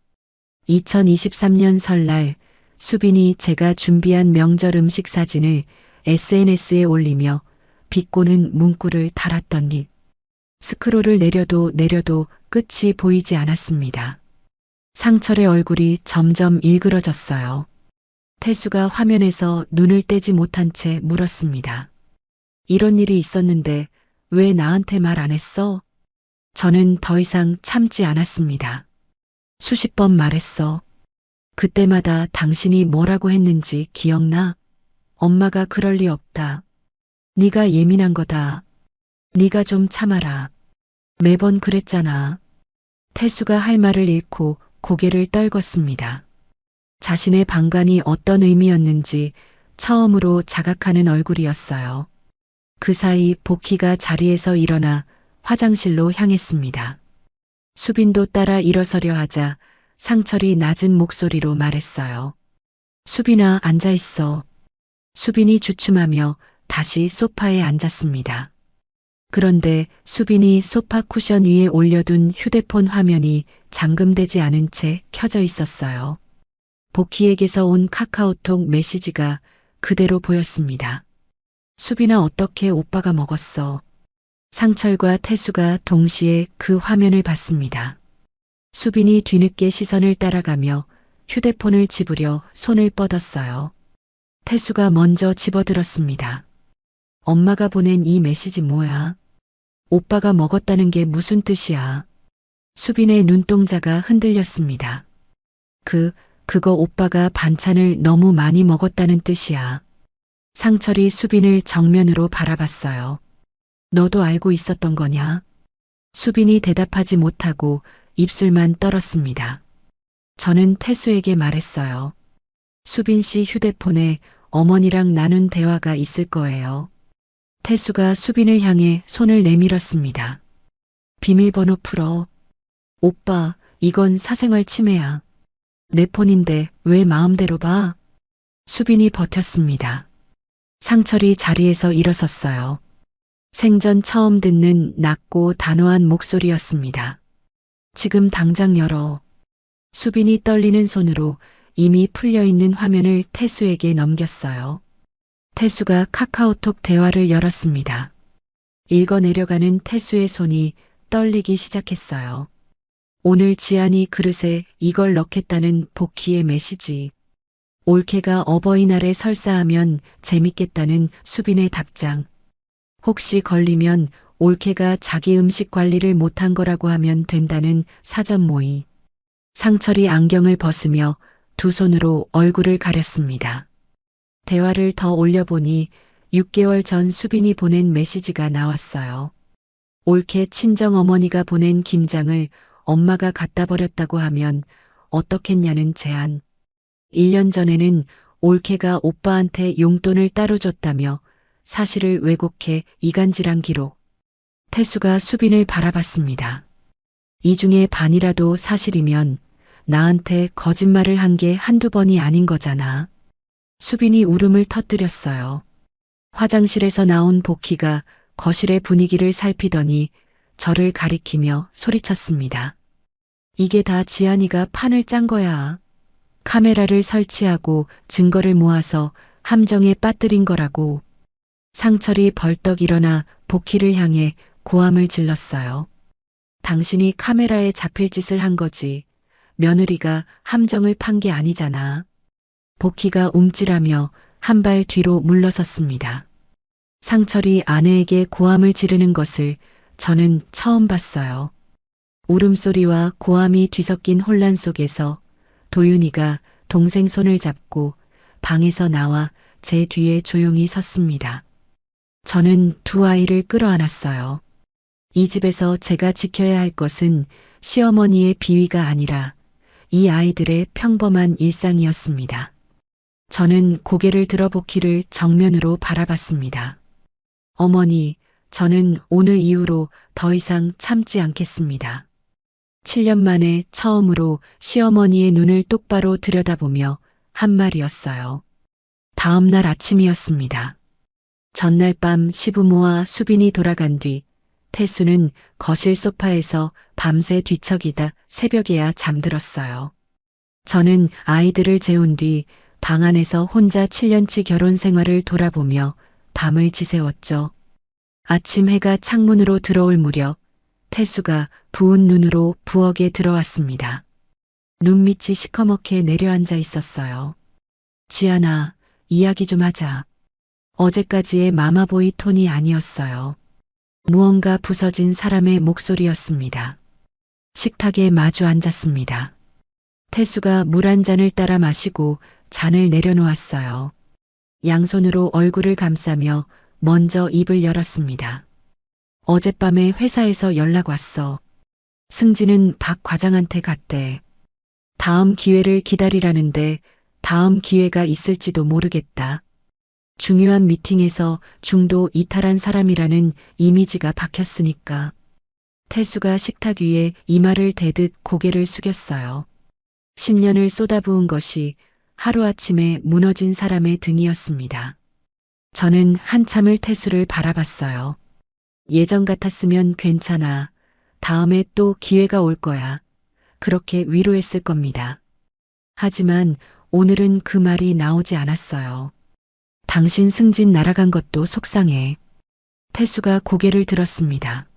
2023년 설날 수빈이 제가 준비한 명절 음식 사진을 SNS에 올리며 비꼬는 문구를 달았던 일. 스크롤을 내려도 끝이 보이지 않았습니다. 상철의 얼굴이 점점 일그러졌어요. 태수가 화면에서 눈을 떼지 못한 채 물었습니다. 이런 일이 있었는데 왜 나한테 말 안 했어? 저는 더 이상 참지 않았습니다. 수십 번 말했어. 그때마다 당신이 뭐라고 했는지 기억나? 엄마가 그럴 리 없다. 네가 예민한 거다. 네가 좀 참아라. 매번 그랬잖아. 태수가 할 말을 잃고 고개를 떨궜습니다. 자신의 방관이 어떤 의미였는지 처음으로 자각하는 얼굴이었어요. 그 사이 복희가 자리에서 일어나 화장실로 향했습니다. 수빈도 따라 일어서려 하자 상철이 낮은 목소리로 말했어요. 수빈아, 앉아 있어. 수빈이 주춤하며 다시 소파에 앉았습니다. 그런데 수빈이 소파 쿠션 위에 올려둔 휴대폰 화면이 잠금되지 않은 채 켜져 있었어요. 복희에게서 온 카카오톡 메시지가 그대로 보였습니다. 수빈아, 어떻게 오빠가 먹었어? 상철과 태수가 동시에 그 화면을 봤습니다. 수빈이 뒤늦게 시선을 따라가며 휴대폰을 집으려 손을 뻗었어요. 태수가 먼저 집어들었습니다. 엄마가 보낸 이 메시지 뭐야? 오빠가 먹었다는 게 무슨 뜻이야? 수빈의 눈동자가 흔들렸습니다. 그거 오빠가 반찬을 너무 많이 먹었다는 뜻이야. 상철이 수빈을 정면으로 바라봤어요. 너도 알고 있었던 거냐? 수빈이 대답하지 못하고 입술만 떨었습니다. 저는 태수에게 말했어요. 수빈 씨 휴대폰에 어머니랑 나눈 대화가 있을 거예요. 태수가 수빈을 향해 손을 내밀었습니다. 비밀번호 풀어. 오빠, 이건 사생활 침해야. 내 폰인데 왜 마음대로 봐? 수빈이 버텼습니다. 상철이 자리에서 일어섰어요. 생전 처음 듣는 낮고 단호한 목소리였습니다. 지금 당장 열어. 수빈이 떨리는 손으로 이미 풀려있는 화면을 태수에게 넘겼어요. 태수가 카카오톡 대화를 열었습니다. 읽어내려가는 태수의 손이 떨리기 시작했어요. 오늘 지안이 그릇에 이걸 넣겠다는 복희의 메시지. 올케가 어버이날에 설사하면 재밌겠다는 수빈의 답장. 혹시 걸리면 올케가 자기 음식 관리를 못한 거라고 하면 된다는 사전 모의. 상철이 안경을 벗으며 두 손으로 얼굴을 가렸습니다. 대화를 더 올려보니 6개월 전 수빈이 보낸 메시지가 나왔어요. 올케 친정어머니가 보낸 김장을 엄마가 갖다 버렸다고 하면 어떻겠냐는 제안. 1년 전에는 올케가 오빠한테 용돈을 따로 줬다며 사실을 왜곡해 이간질한 기록. 태수가 수빈을 바라봤습니다. 이 중에 반이라도 사실이면 나한테 거짓말을 한 게 한두 번이 아닌 거잖아. 수빈이 울음을 터뜨렸어요. 화장실에서 나온 복희가 거실의 분위기를 살피더니 저를 가리키며 소리쳤습니다. 이게 다 지안이가 판을 짠 거야. 카메라를 설치하고 증거를 모아서 함정에 빠뜨린 거라고. 상철이 벌떡 일어나 복희를 향해 고함을 질렀어요. 당신이 카메라에 잡힐 짓을 한 거지. 며느리가 함정을 판 게 아니잖아. 복희가 움찔하며 한 발 뒤로 물러섰습니다. 상철이 아내에게 고함을 지르는 것을 저는 처음 봤어요. 울음소리와 고함이 뒤섞인 혼란 속에서 도윤이가 동생 손을 잡고 방에서 나와 제 뒤에 조용히 섰습니다. 저는 두 아이를 끌어안았어요. 이 집에서 제가 지켜야 할 것은 시어머니의 비위가 아니라 이 아이들의 평범한 일상이었습니다. 저는 고개를 들어 복희를 정면으로 바라봤습니다. 어머니, 저는 오늘 이후로 더 이상 참지 않겠습니다. 7년 만에 처음으로 시어머니의 눈을 똑바로 들여다보며 한 말이었어요. 다음 날 아침이었습니다. 전날 밤 시부모와 수빈이 돌아간 뒤 태수는 거실 소파에서 밤새 뒤척이다 새벽에야 잠들었어요. 저는 아이들을 재운 뒤 방 안에서 혼자 7년치 결혼 생활을 돌아보며 밤을 지새웠죠. 아침 해가 창문으로 들어올 무렵 태수가 부은 눈으로 부엌에 들어왔습니다. 눈밑이 시커멓게 내려앉아 있었어요. 지안아, 이야기 좀 하자. 어제까지의 마마보이 톤이 아니었어요. 무언가 부서진 사람의 목소리였습니다. 식탁에 마주 앉았습니다. 태수가 물 한 잔을 따라 마시고 잔을 내려놓았어요. 양손으로 얼굴을 감싸며 먼저 입을 열었습니다. 어젯밤에 회사에서 연락 왔어. 승진은 박 과장한테 갔대. 다음 기회를 기다리라는데 다음 기회가 있을지도 모르겠다. 중요한 미팅에서 중도 이탈한 사람이라는 이미지가 박혔으니까. 태수가 식탁 위에 이마를 대듯 고개를 숙였어요. 10년을 쏟아부은 것이 하루아침에 무너진 사람의 등이었습니다. 저는 한참을 태수를 바라봤어요. 예전 같았으면 괜찮아. 다음에 또 기회가 올 거야. 그렇게 위로했을 겁니다. 하지만 오늘은 그 말이 나오지 않았어요. 당신 승진 날아간 것도 속상해. 태수가 고개를 들었습니다.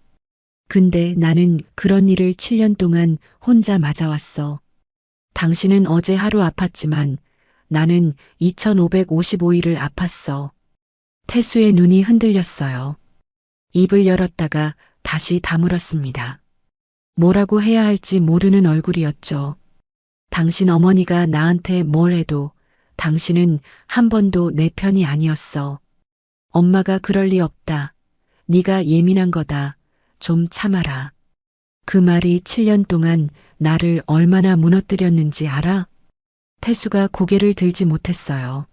근데 나는 그런 일을 7년 동안 혼자 맞아왔어. 당신은 어제 하루 아팠지만 나는 2555일을 아팠어. 태수의 눈이 흔들렸어요. 입을 열었다가 다시 다물었습니다. 뭐라고 해야 할지 모르는 얼굴이었죠. 당신 어머니가 나한테 뭘 해도 당신은 한 번도 내 편이 아니었어. 엄마가 그럴 리 없다. 네가 예민한 거다. 좀 참아라. 그 말이 7년 동안 나를 얼마나 무너뜨렸는지 알아? 태수가 고개를 들지 못했어요.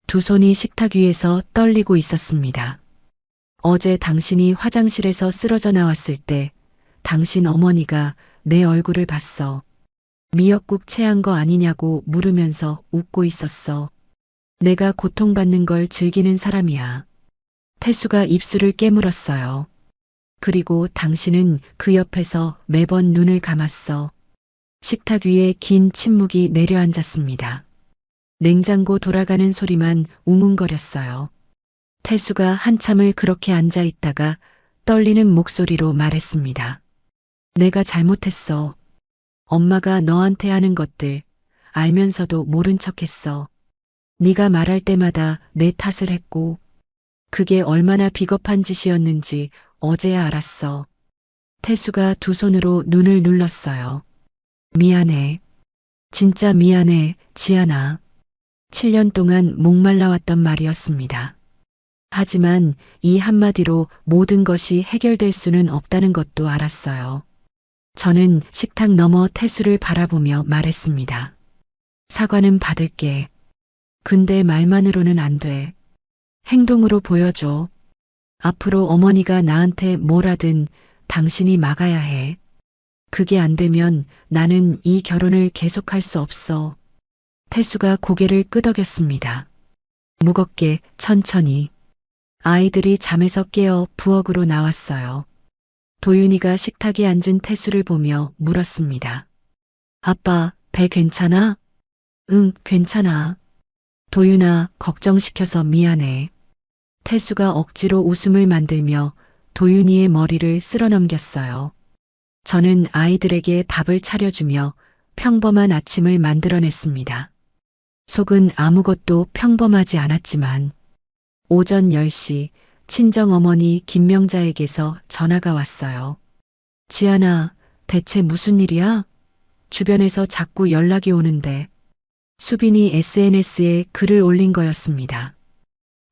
두 손이 식탁 위에서 떨리고 있었습니다. 어제 당신이 화장실에서 쓰러져 나왔을 때 당신 어머니가 내 얼굴을 봤어. 미역국 체한 거 아니냐고 물으면서 웃고 있었어. 내가 고통받는 걸 즐기는 사람이야. 태수가 입술을 깨물었어요. 그리고 당신은 그 옆에서 매번 눈을 감았어. 식탁 위에 긴 침묵이 내려앉았습니다. 냉장고 돌아가는 소리만 웅웅거렸어요. 태수가 한참을 그렇게 앉아 있다가 떨리는 목소리로 말했습니다. 내가 잘못했어. 엄마가 너한테 하는 것들 알면서도 모른 척했어. 네가 말할 때마다 내 탓을 했고 그게 얼마나 비겁한 짓이었는지 어제야 알았어. 태수가 두 손으로 눈을 눌렀어요. 미안해. 진짜 미안해, 지안아. 7년 동안 목말라왔던 말이었습니다. 하지만 이 한마디로 모든 것이 해결될 수는 없다는 것도 알았어요. 저는 식탁 너머 태수를 바라보며 말했습니다. 사과는 받을게. 근데 말만으로는 안 돼. 행동으로 보여줘. 앞으로 어머니가 나한테 뭘 하든 당신이 막아야 해. 그게 안 되면 나는 이 결혼을 계속할 수 없어. 태수가 고개를 끄덕였습니다. 무겁게 천천히. 아이들이 잠에서 깨어 부엌으로 나왔어요. 도윤이가 식탁에 앉은 태수를 보며 물었습니다. 아빠, 배 괜찮아? 응, 괜찮아. 도윤아, 걱정시켜서 미안해. 태수가 억지로 웃음을 만들며 도윤이의 머리를 쓸어넘겼어요. 저는 아이들에게 밥을 차려주며 평범한 아침을 만들어냈습니다. 속은 아무것도 평범하지 않았지만 오전 10시 친정어머니 김명자에게서 전화가 왔어요. 지안아, 대체 무슨 일이야? 주변에서 자꾸 연락이 오는데 수빈이 SNS에 글을 올린 거였습니다.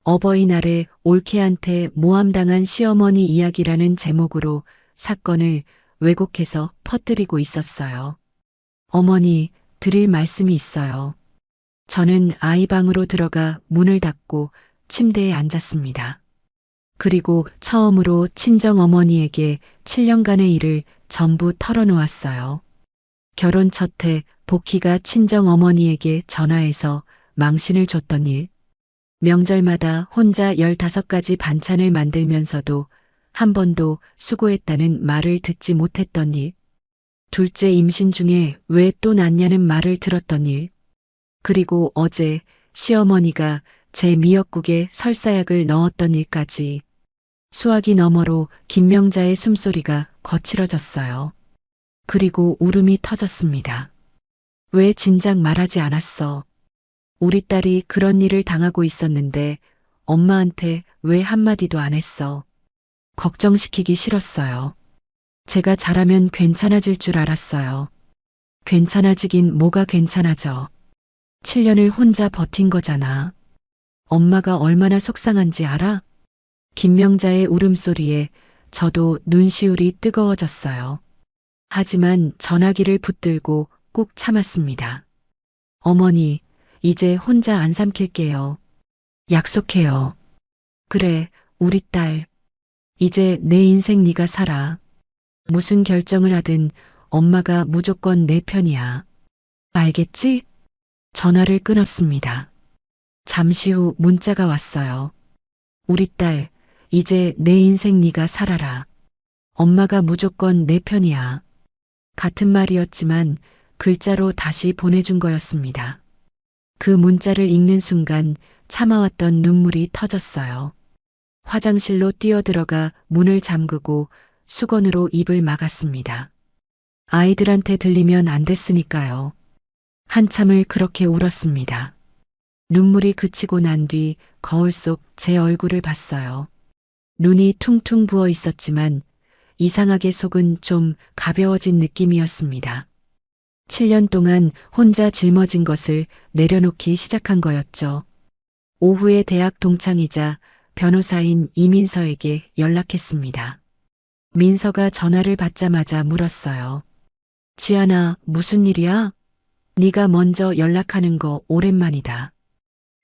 어버이날에 올케한테 모함당한 시어머니 이야기라는 제목으로 사건을 왜곡해서 퍼뜨리고 있었어요. 어머니, 드릴 말씀이 있어요. 저는 아이 방으로 들어가 문을 닫고 침대에 앉았습니다. 그리고 처음으로 친정어머니에게 7년간의 일을 전부 털어놓았어요. 결혼 첫 해 복희가 친정어머니에게 전화해서 망신을 줬던 일, 명절마다 혼자 15가지 반찬을 만들면서도 한 번도 수고했다는 말을 듣지 못했던 일, 둘째 임신 중에 왜 또 낳냐는 말을 들었던 일, 그리고 어제 시어머니가 제 미역국에 설사약을 넣었던 일까지 수화기 너머로 김명자의 숨소리가 거칠어졌어요. 그리고 울음이 터졌습니다. 왜 진작 말하지 않았어? 우리 딸이 그런 일을 당하고 있었는데 엄마한테 왜 한마디도 안 했어? 걱정시키기 싫었어요. 제가 잘하면 괜찮아질 줄 알았어요. 괜찮아지긴 뭐가 괜찮아져. 7년을 혼자 버틴 거잖아. 엄마가 얼마나 속상한지 알아? 김명자의 울음소리에 저도 눈시울이 뜨거워졌어요. 하지만 전화기를 붙들고 꾹 참았습니다. 어머니, 이제 혼자 안 삼킬게요. 약속해요. 그래, 우리 딸. 이제 내 인생 네가 살아. 무슨 결정을 하든 엄마가 무조건 내 편이야. 알겠지? 전화를 끊었습니다. 잠시 후 문자가 왔어요. 우리 딸, 이제 내 인생 네가 살아라. 엄마가 무조건 내 편이야. 같은 말이었지만 글자로 다시 보내준 거였습니다. 그 문자를 읽는 순간 참아왔던 눈물이 터졌어요. 화장실로 뛰어들어가 문을 잠그고 수건으로 입을 막았습니다. 아이들한테 들리면 안 됐으니까요. 한참을 그렇게 울었습니다. 눈물이 그치고 난 뒤 거울 속 제 얼굴을 봤어요. 눈이 퉁퉁 부어 있었지만 이상하게 속은 좀 가벼워진 느낌이었습니다. 7년 동안 혼자 짊어진 것을 내려놓기 시작한 거였죠. 오후에 대학 동창이자 변호사인 이민서에게 연락했습니다. 민서가 전화를 받자마자 물었어요. 지안아, 무슨 일이야? 네가 먼저 연락하는 거 오랜만이다.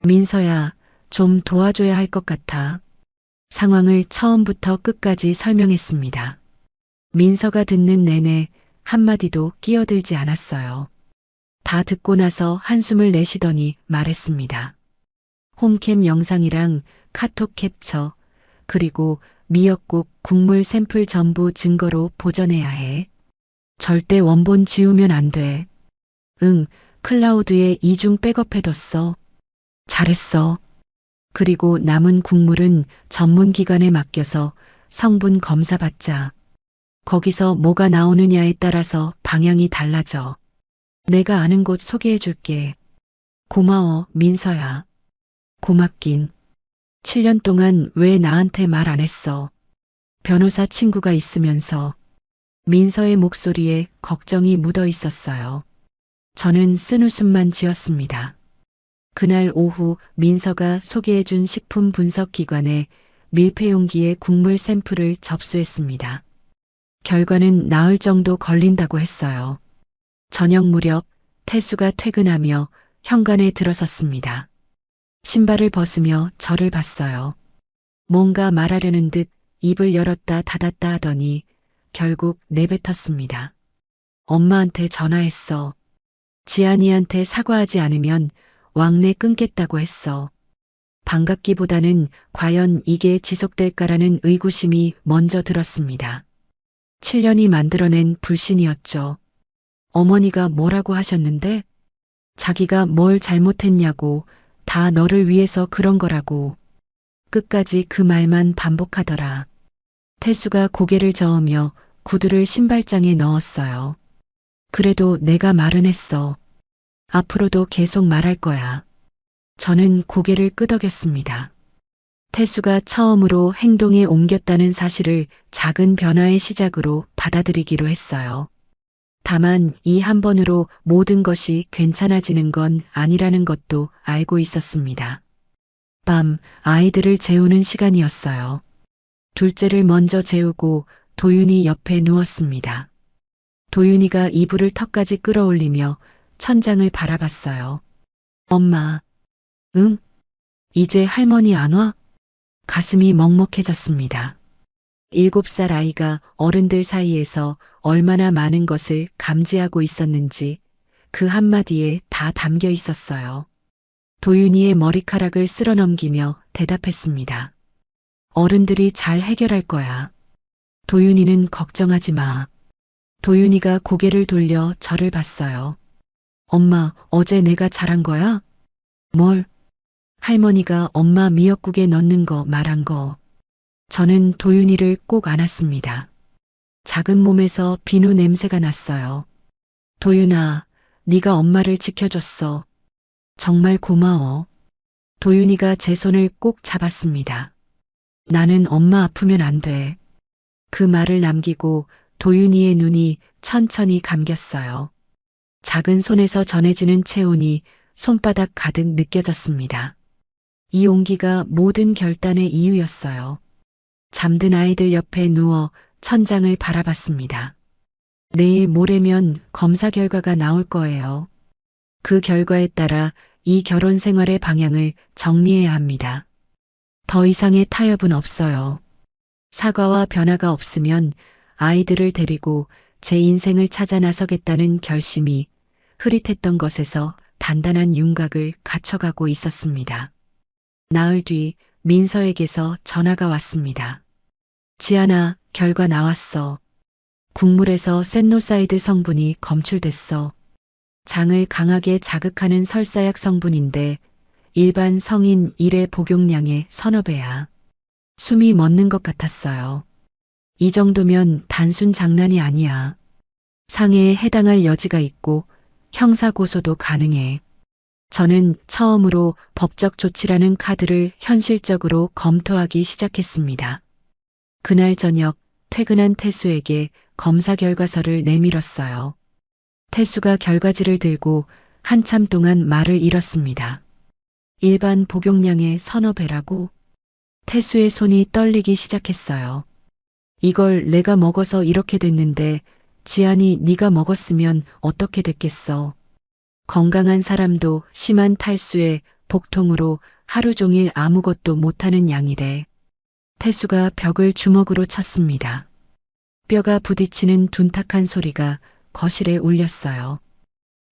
민서야, 좀 도와줘야 할 것 같아. 상황을 처음부터 끝까지 설명했습니다. 민서가 듣는 내내 한마디도 끼어들지 않았어요. 다 듣고 나서 한숨을 내쉬더니 말했습니다. 홈캠 영상이랑 카톡 캡처, 그리고 미역국 국물 샘플 전부 증거로 보존해야 해. 절대 원본 지우면 안 돼. 응, 클라우드에 이중 백업해뒀어. 잘했어. 그리고 남은 국물은 전문 기관에 맡겨서 성분 검사 받자. 거기서 뭐가 나오느냐에 따라서 방향이 달라져. 내가 아는 곳 소개해 줄게. 고마워, 민서야. 고맙긴. 7년 동안 왜 나한테 말 안 했어? 변호사 친구가 있으면서. 민서의 목소리에 걱정이 묻어 있었어요. 저는 쓴웃음만 지었습니다. 그날 오후 민서가 소개해준 식품 분석 기관에 밀폐 용기에 국물 샘플을 접수했습니다. 결과는 나흘 정도 걸린다고 했어요. 저녁 무렵 태수가 퇴근하며 현관에 들어섰습니다. 신발을 벗으며 저를 봤어요. 뭔가 말하려는 듯 입을 열었다 닫았다 하더니 결국 내뱉었습니다. 엄마한테 전화했어. 지안이한테 사과하지 않으면 왕래 끊겠다고 했어. 반갑기보다는 과연 이게 지속될까라는 의구심이 먼저 들었습니다. 7년이 만들어낸 불신이었죠. 어머니가 뭐라고 하셨는데? 자기가 뭘 잘못했냐고, 다 너를 위해서 그런 거라고. 끝까지 그 말만 반복하더라. 태수가 고개를 저으며 구두를 신발장에 넣었어요. 그래도 내가 말은 했어. 앞으로도 계속 말할 거야. 저는 고개를 끄덕였습니다. 태수가 처음으로 행동에 옮겼다는 사실을 작은 변화의 시작으로 받아들이기로 했어요. 다만 이 한 번으로 모든 것이 괜찮아지는 건 아니라는 것도 알고 있었습니다. 밤 아이들을 재우는 시간이었어요. 둘째를 먼저 재우고 도윤이 옆에 누웠습니다. 도윤이가 이불을 턱까지 끌어올리며 천장을 바라봤어요. 엄마, 응? 이제 할머니 안 와? 가슴이 먹먹해졌습니다. 7살 아이가 어른들 사이에서 얼마나 많은 것을 감지하고 있었는지 그 한마디에 다 담겨 있었어요. 도윤이의 머리카락을 쓸어넘기며 대답했습니다. 어른들이 잘 해결할 거야. 도윤이는 걱정하지 마. 도윤이가 고개를 돌려 저를 봤어요. 엄마, 어제 내가 잘한 거야? 뭘? 할머니가 엄마 미역국에 넣는 거 말한 거. 저는 도윤이를 꼭 안았습니다. 작은 몸에서 비누 냄새가 났어요. 도윤아, 네가 엄마를 지켜줬어. 정말 고마워. 도윤이가 제 손을 꼭 잡았습니다. 나는 엄마 아프면 안 돼. 그 말을 남기고 도윤이의 눈이 천천히 감겼어요. 작은 손에서 전해지는 체온이 손바닥 가득 느껴졌습니다. 이 온기가 모든 결단의 이유였어요. 잠든 아이들 옆에 누워 천장을 바라봤습니다. 내일 모레면 검사 결과가 나올 거예요. 그 결과에 따라 이 결혼 생활의 방향을 정리해야 합니다. 더 이상의 타협은 없어요. 사과와 변화가 없으면 아이들을 데리고 제 인생을 찾아 나서겠다는 결심이 흐릿했던 것에서 단단한 윤곽을 갖춰가고 있었습니다. 나흘 뒤 민서에게서 전화가 왔습니다. 지안아, 결과 나왔어. 국물에서 센노사이드 성분이 검출됐어. 장을 강하게 자극하는 설사약 성분인데 일반 성인 1회 복용량의 서너 배야. 숨이 멎는 것 같았어요. 이 정도면 단순 장난이 아니야. 상해에 해당할 여지가 있고 형사 고소도 가능해. 저는 처음으로 법적 조치라는 카드를 현실적으로 검토하기 시작했습니다. 그날 저녁 퇴근한 태수에게 검사 결과서를 내밀었어요. 태수가 결과지를 들고 한참 동안 말을 잃었습니다. 일반 복용량의 서너 배라고? 태수의 손이 떨리기 시작했어요. 이걸 내가 먹어서 이렇게 됐는데 지안이 네가 먹었으면 어떻게 됐겠어. 건강한 사람도 심한 탈수에 복통으로 하루 종일 아무것도 못하는 양이래. 태수가 벽을 주먹으로 쳤습니다. 뼈가 부딪히는 둔탁한 소리가 거실에 울렸어요.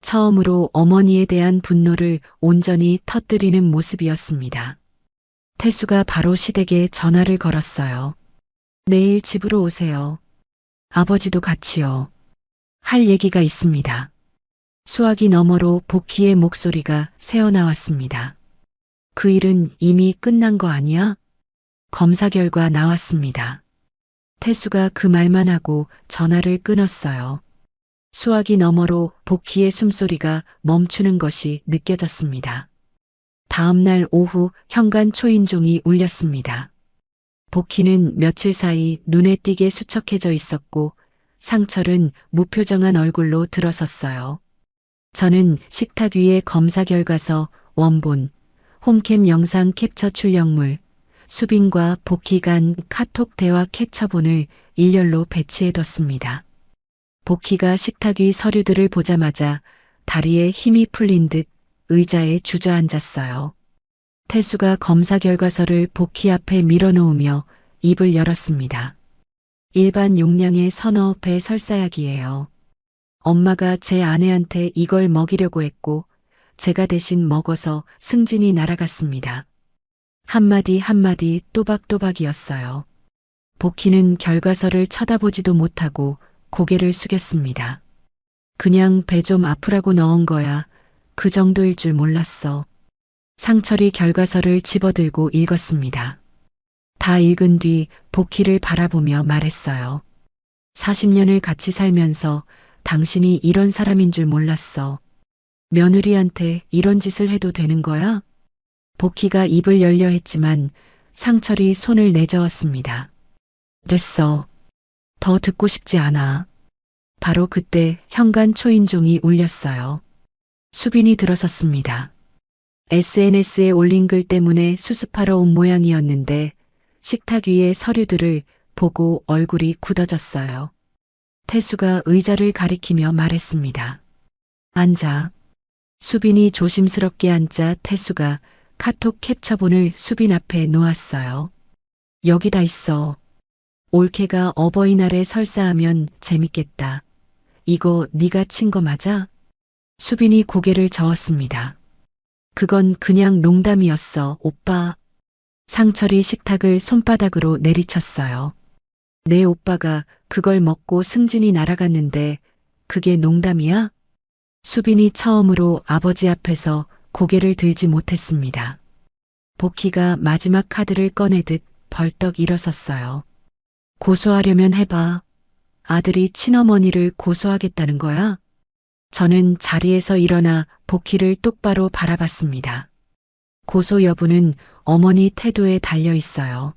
처음으로 어머니에 대한 분노를 온전히 터뜨리는 모습이었습니다. 태수가 바로 시댁에 전화를 걸었어요. 내일 집으로 오세요. 아버지도 같이요. 할 얘기가 있습니다. 수화기 너머로 복희의 목소리가 새어나왔습니다. 그 일은 이미 끝난 거 아니야? 검사 결과 나왔습니다. 태수가 그 말만 하고 전화를 끊었어요. 수화기 너머로 복희의 숨소리가 멈추는 것이 느껴졌습니다. 다음 날 오후 현관 초인종이 울렸습니다. 복희는 며칠 사이 눈에 띄게 수척해져 있었고 상철은 무표정한 얼굴로 들어섰어요. 저는 식탁 위에 검사 결과서, 원본, 홈캠 영상 캡처 출력물, 수빈과 복희 간 카톡 대화 캡처본을 일렬로 배치해뒀습니다. 복희가 식탁 위 서류들을 보자마자 다리에 힘이 풀린 듯 의자에 주저앉았어요. 태수가 검사 결과서를 복희 앞에 밀어놓으며 입을 열었습니다. 일반 용량의 서너 배 설사약이에요. 엄마가 제 아내한테 이걸 먹이려고 했고 제가 대신 먹어서 승진이 날아갔습니다. 한마디 한마디 또박또박이었어요. 복희는 결과서를 쳐다보지도 못하고 고개를 숙였습니다. 그냥 배 좀 아프라고 넣은 거야. 그 정도일 줄 몰랐어. 상철이 결과서를 집어들고 읽었습니다. 다 읽은 뒤 복희를 바라보며 말했어요. 40년을 같이 살면서 당신이 이런 사람인 줄 몰랐어. 며느리한테 이런 짓을 해도 되는 거야? 복희가 입을 열려 했지만 상철이 손을 내저었습니다. 됐어. 더 듣고 싶지 않아. 바로 그때 현관 초인종이 울렸어요. 수빈이 들어섰습니다. SNS에 올린 글 때문에 수습하러 온 모양이었는데 식탁 위의 서류들을 보고 얼굴이 굳어졌어요. 태수가 의자를 가리키며 말했습니다. 앉아. 수빈이 조심스럽게 앉자 태수가 카톡 캡처본을 수빈 앞에 놓았어요. 여기다 있어. 올케가 어버이날에 설사하면 재밌겠다. 이거 네가 친 거 맞아? 수빈이 고개를 저었습니다. 그건 그냥 농담이었어, 오빠. 상철이 식탁을 손바닥으로 내리쳤어요. 내 오빠가 그걸 먹고 승진이 날아갔는데 그게 농담이야? 수빈이 처음으로 아버지 앞에서 고개를 들지 못했습니다. 복희가 마지막 카드를 꺼내듯 벌떡 일어섰어요. 고소하려면 해봐. 아들이 친어머니를 고소하겠다는 거야? 저는 자리에서 일어나 복희를 똑바로 바라봤습니다. 고소 여부는 어머니 태도에 달려 있어요.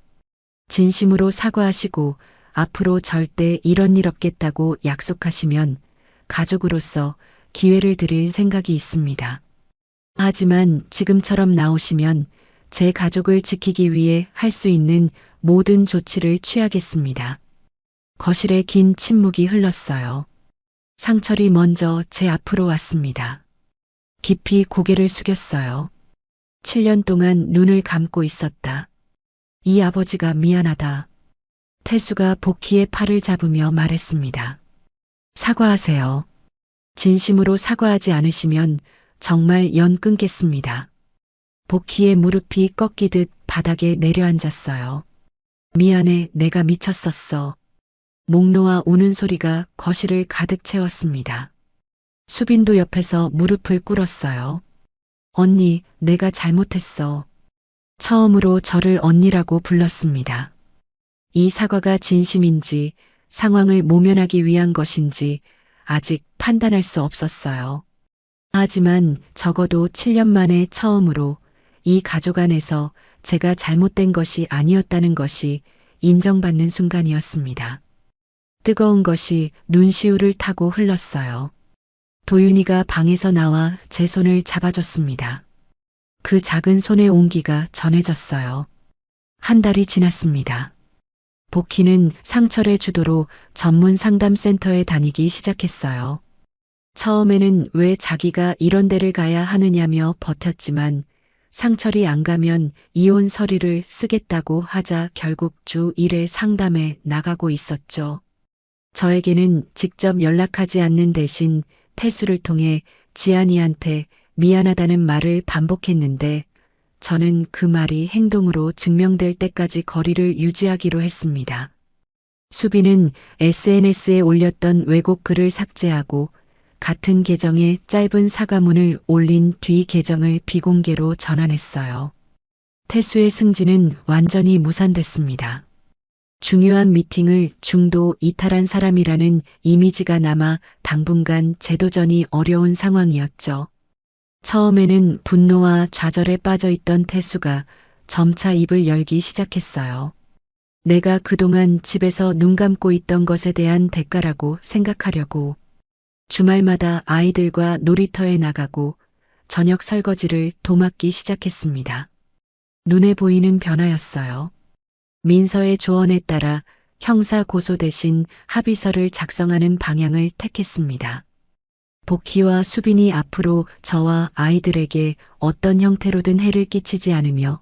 진심으로 사과하시고 앞으로 절대 이런 일 없겠다고 약속하시면 가족으로서 기회를 드릴 생각이 있습니다. 하지만 지금처럼 나오시면 제 가족을 지키기 위해 할 수 있는 모든 조치를 취하겠습니다. 거실에 긴 침묵이 흘렀어요. 상철이 먼저 제 앞으로 왔습니다. 깊이 고개를 숙였어요. 7년 동안 눈을 감고 있었다. 이 아버지가 미안하다. 태수가 복희의 팔을 잡으며 말했습니다. 사과하세요. 진심으로 사과하지 않으시면 정말 연 끊겠습니다. 복희의 무릎이 꺾이듯 바닥에 내려앉았어요. 미안해, 내가 미쳤었어. 목 놓아 우는 소리가 거실을 가득 채웠습니다. 수빈도 옆에서 무릎을 꿇었어요. 언니, 내가 잘못했어. 처음으로 저를 언니라고 불렀습니다. 이 사과가 진심인지 상황을 모면하기 위한 것인지 아직 판단할 수 없었어요. 하지만 적어도 7년 만에 처음으로 이 가족 안에서 제가 잘못된 것이 아니었다는 것이 인정받는 순간이었습니다. 뜨거운 것이 눈시울을 타고 흘렀어요. 도윤이가 방에서 나와 제 손을 잡아줬습니다. 그 작은 손의 온기가 전해졌어요. 한 달이 지났습니다. 복희는 상철의 주도로 전문 상담센터에 다니기 시작했어요. 처음에는 왜 자기가 이런 데를 가야 하느냐며 버텼지만 상철이 안 가면 이혼 서류를 쓰겠다고 하자 결국 주 1회 상담에 나가고 있었죠. 저에게는 직접 연락하지 않는 대신 태수를 통해 지안이한테 미안하다는 말을 반복했는데 저는 그 말이 행동으로 증명될 때까지 거리를 유지하기로 했습니다. 수빈은 SNS에 올렸던 왜곡 글을 삭제하고 같은 계정에 짧은 사과문을 올린 뒤 계정을 비공개로 전환했어요. 태수의 승진은 완전히 무산됐습니다. 중요한 미팅을 중도 이탈한 사람이라는 이미지가 남아 당분간 재도전이 어려운 상황이었죠. 처음에는 분노와 좌절에 빠져있던 태수가 점차 입을 열기 시작했어요. 내가 그동안 집에서 눈 감고 있던 것에 대한 대가라고 생각하려고 주말마다 아이들과 놀이터에 나가고 저녁 설거지를 도맡기 시작했습니다. 눈에 보이는 변화였어요. 민서의 조언에 따라 형사 고소 대신 합의서를 작성하는 방향을 택했습니다. 복희와 수빈이 앞으로 저와 아이들에게 어떤 형태로든 해를 끼치지 않으며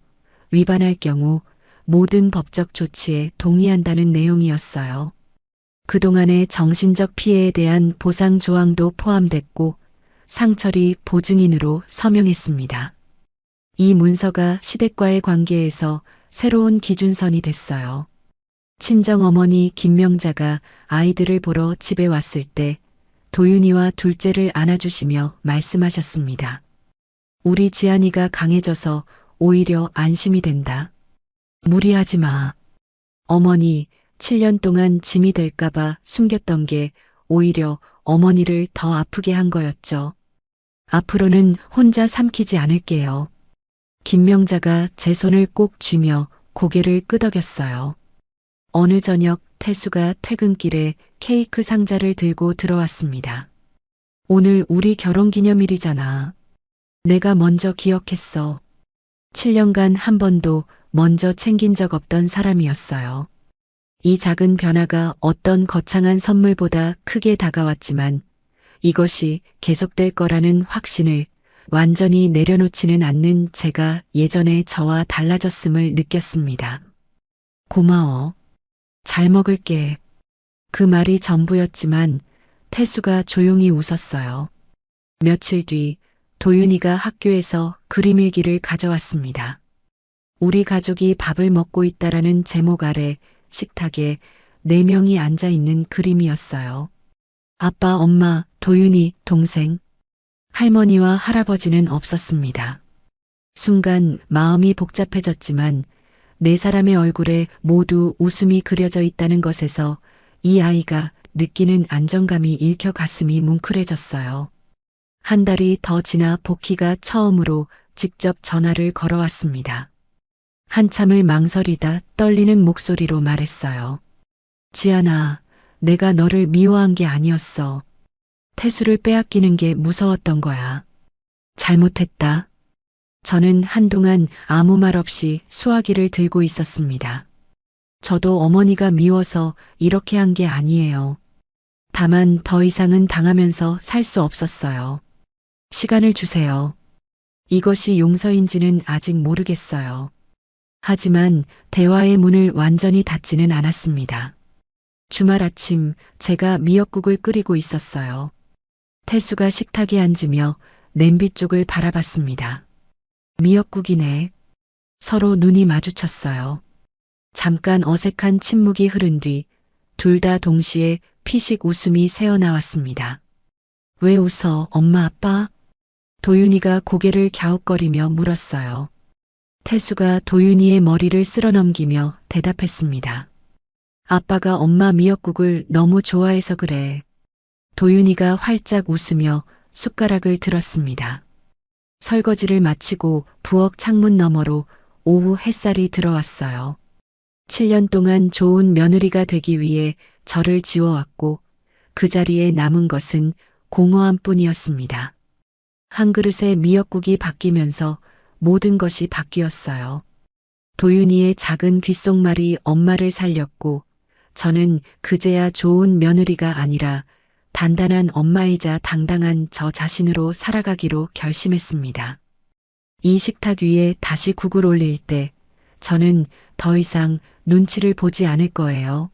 위반할 경우 모든 법적 조치에 동의한다는 내용이었어요. 그동안의 정신적 피해에 대한 보상 조항도 포함됐고 상철이 보증인으로 서명했습니다. 이 문서가 시댁과의 관계에서 새로운 기준선이 됐어요. 친정어머니 김명자가 아이들을 보러 집에 왔을 때 도윤이와 둘째를 안아주시며 말씀하셨습니다. 우리 지안이가 강해져서 오히려 안심이 된다. 무리하지 마. 어머니, 7년 동안 짐이 될까봐 숨겼던 게 오히려 어머니를 더 아프게 한 거였죠. 앞으로는 혼자 삼키지 않을게요. 김명자가 제 손을 꼭 쥐며 고개를 끄덕였어요. 어느 저녁 태수가 퇴근길에 케이크 상자를 들고 들어왔습니다. 오늘 우리 결혼기념일이잖아. 내가 먼저 기억했어. 7년간 한 번도 먼저 챙긴 적 없던 사람이었어요. 이 작은 변화가 어떤 거창한 선물보다 크게 다가왔지만 이것이 계속될 거라는 확신을 완전히 내려놓지는 않는 제가 예전에 저와 달라졌음을 느꼈습니다. 고마워. 잘 먹을게. 그 말이 전부였지만 태수가 조용히 웃었어요. 며칠 뒤 도윤이가 학교에서 그림일기를 가져왔습니다. 우리 가족이 밥을 먹고 있다라는 제목 아래 식탁에 4명이 앉아 있는 그림이었어요. 아빠, 엄마, 도윤이, 동생. 할머니와 할아버지는 없었습니다. 순간 마음이 복잡해졌지만 4사람의 얼굴에 모두 웃음이 그려져 있다는 것에서 이 아이가 느끼는 안정감이 읽혀 가슴이 뭉클해졌어요. 한 달이 더 지나 복희가 처음으로 직접 전화를 걸어왔습니다. 한참을 망설이다 떨리는 목소리로 말했어요. 지안아, 내가 너를 미워한 게 아니었어. 태수를 빼앗기는 게 무서웠던 거야. 잘못했다. 저는 한동안 아무 말 없이 수화기를 들고 있었습니다. 저도 어머니가 미워서 이렇게 한 게 아니에요. 다만 더 이상은 당하면서 살 수 없었어요. 시간을 주세요. 이것이 용서인지는 아직 모르겠어요. 하지만 대화의 문을 완전히 닫지는 않았습니다. 주말 아침 제가 미역국을 끓이고 있었어요. 태수가 식탁에 앉으며 냄비 쪽을 바라봤습니다. 미역국이네. 서로 눈이 마주쳤어요. 잠깐 어색한 침묵이 흐른 뒤 둘 다 동시에 피식 웃음이 새어나왔습니다. 왜 웃어, 엄마 아빠? 도윤이가 고개를 갸웃거리며 물었어요. 태수가 도윤이의 머리를 쓸어넘기며 대답했습니다. 아빠가 엄마 미역국을 너무 좋아해서 그래. 도윤이가 활짝 웃으며 숟가락을 들었습니다. 설거지를 마치고 부엌 창문 너머로 오후 햇살이 들어왔어요. 7년 동안 좋은 며느리가 되기 위해 저를 지워왔고 그 자리에 남은 것은 공허함 뿐이었습니다. 한 그릇의 미역국이 바뀌면서 모든 것이 바뀌었어요. 도윤이의 작은 귓속말이 엄마를 살렸고 저는 그제야 좋은 며느리가 아니라 단단한 엄마이자 당당한 저 자신으로 살아가기로 결심했습니다. 이 식탁 위에 다시 국을 올릴 때 저는 더 이상 눈치를 보지 않을 거예요.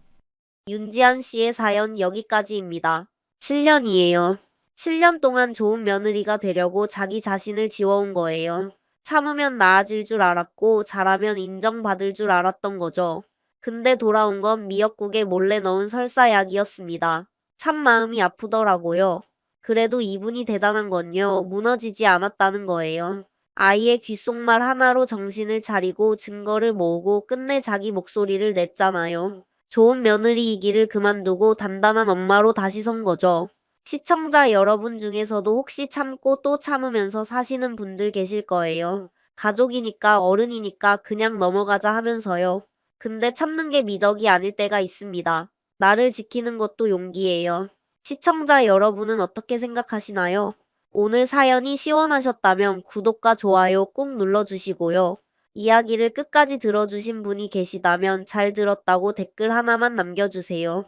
윤지한 씨의 사연 여기까지입니다. 7년이에요. 7년 동안 좋은 며느리가 되려고 자기 자신을 지워온 거예요. 참으면 나아질 줄 알았고 잘하면 인정받을 줄 알았던 거죠. 근데 돌아온 건 미역국에 몰래 넣은 설사약이었습니다. 참 마음이 아프더라고요. 그래도 이분이 대단한 건요, 무너지지 않았다는 거예요. 아이의 귓속말 하나로 정신을 차리고 증거를 모으고 끝내 자기 목소리를 냈잖아요. 좋은 며느리이기를 그만두고 단단한 엄마로 다시 선 거죠. 시청자 여러분 중에서도 혹시 참고 또 참으면서 사시는 분들 계실 거예요. 가족이니까 어른이니까 그냥 넘어가자 하면서요. 근데 참는 게 미덕이 아닐 때가 있습니다. 나를 지키는 것도 용기예요. 시청자 여러분은 어떻게 생각하시나요? 오늘 사연이 시원하셨다면 구독과 좋아요 꾹 눌러주시고요. 이야기를 끝까지 들어주신 분이 계시다면 잘 들었다고 댓글 하나만 남겨주세요.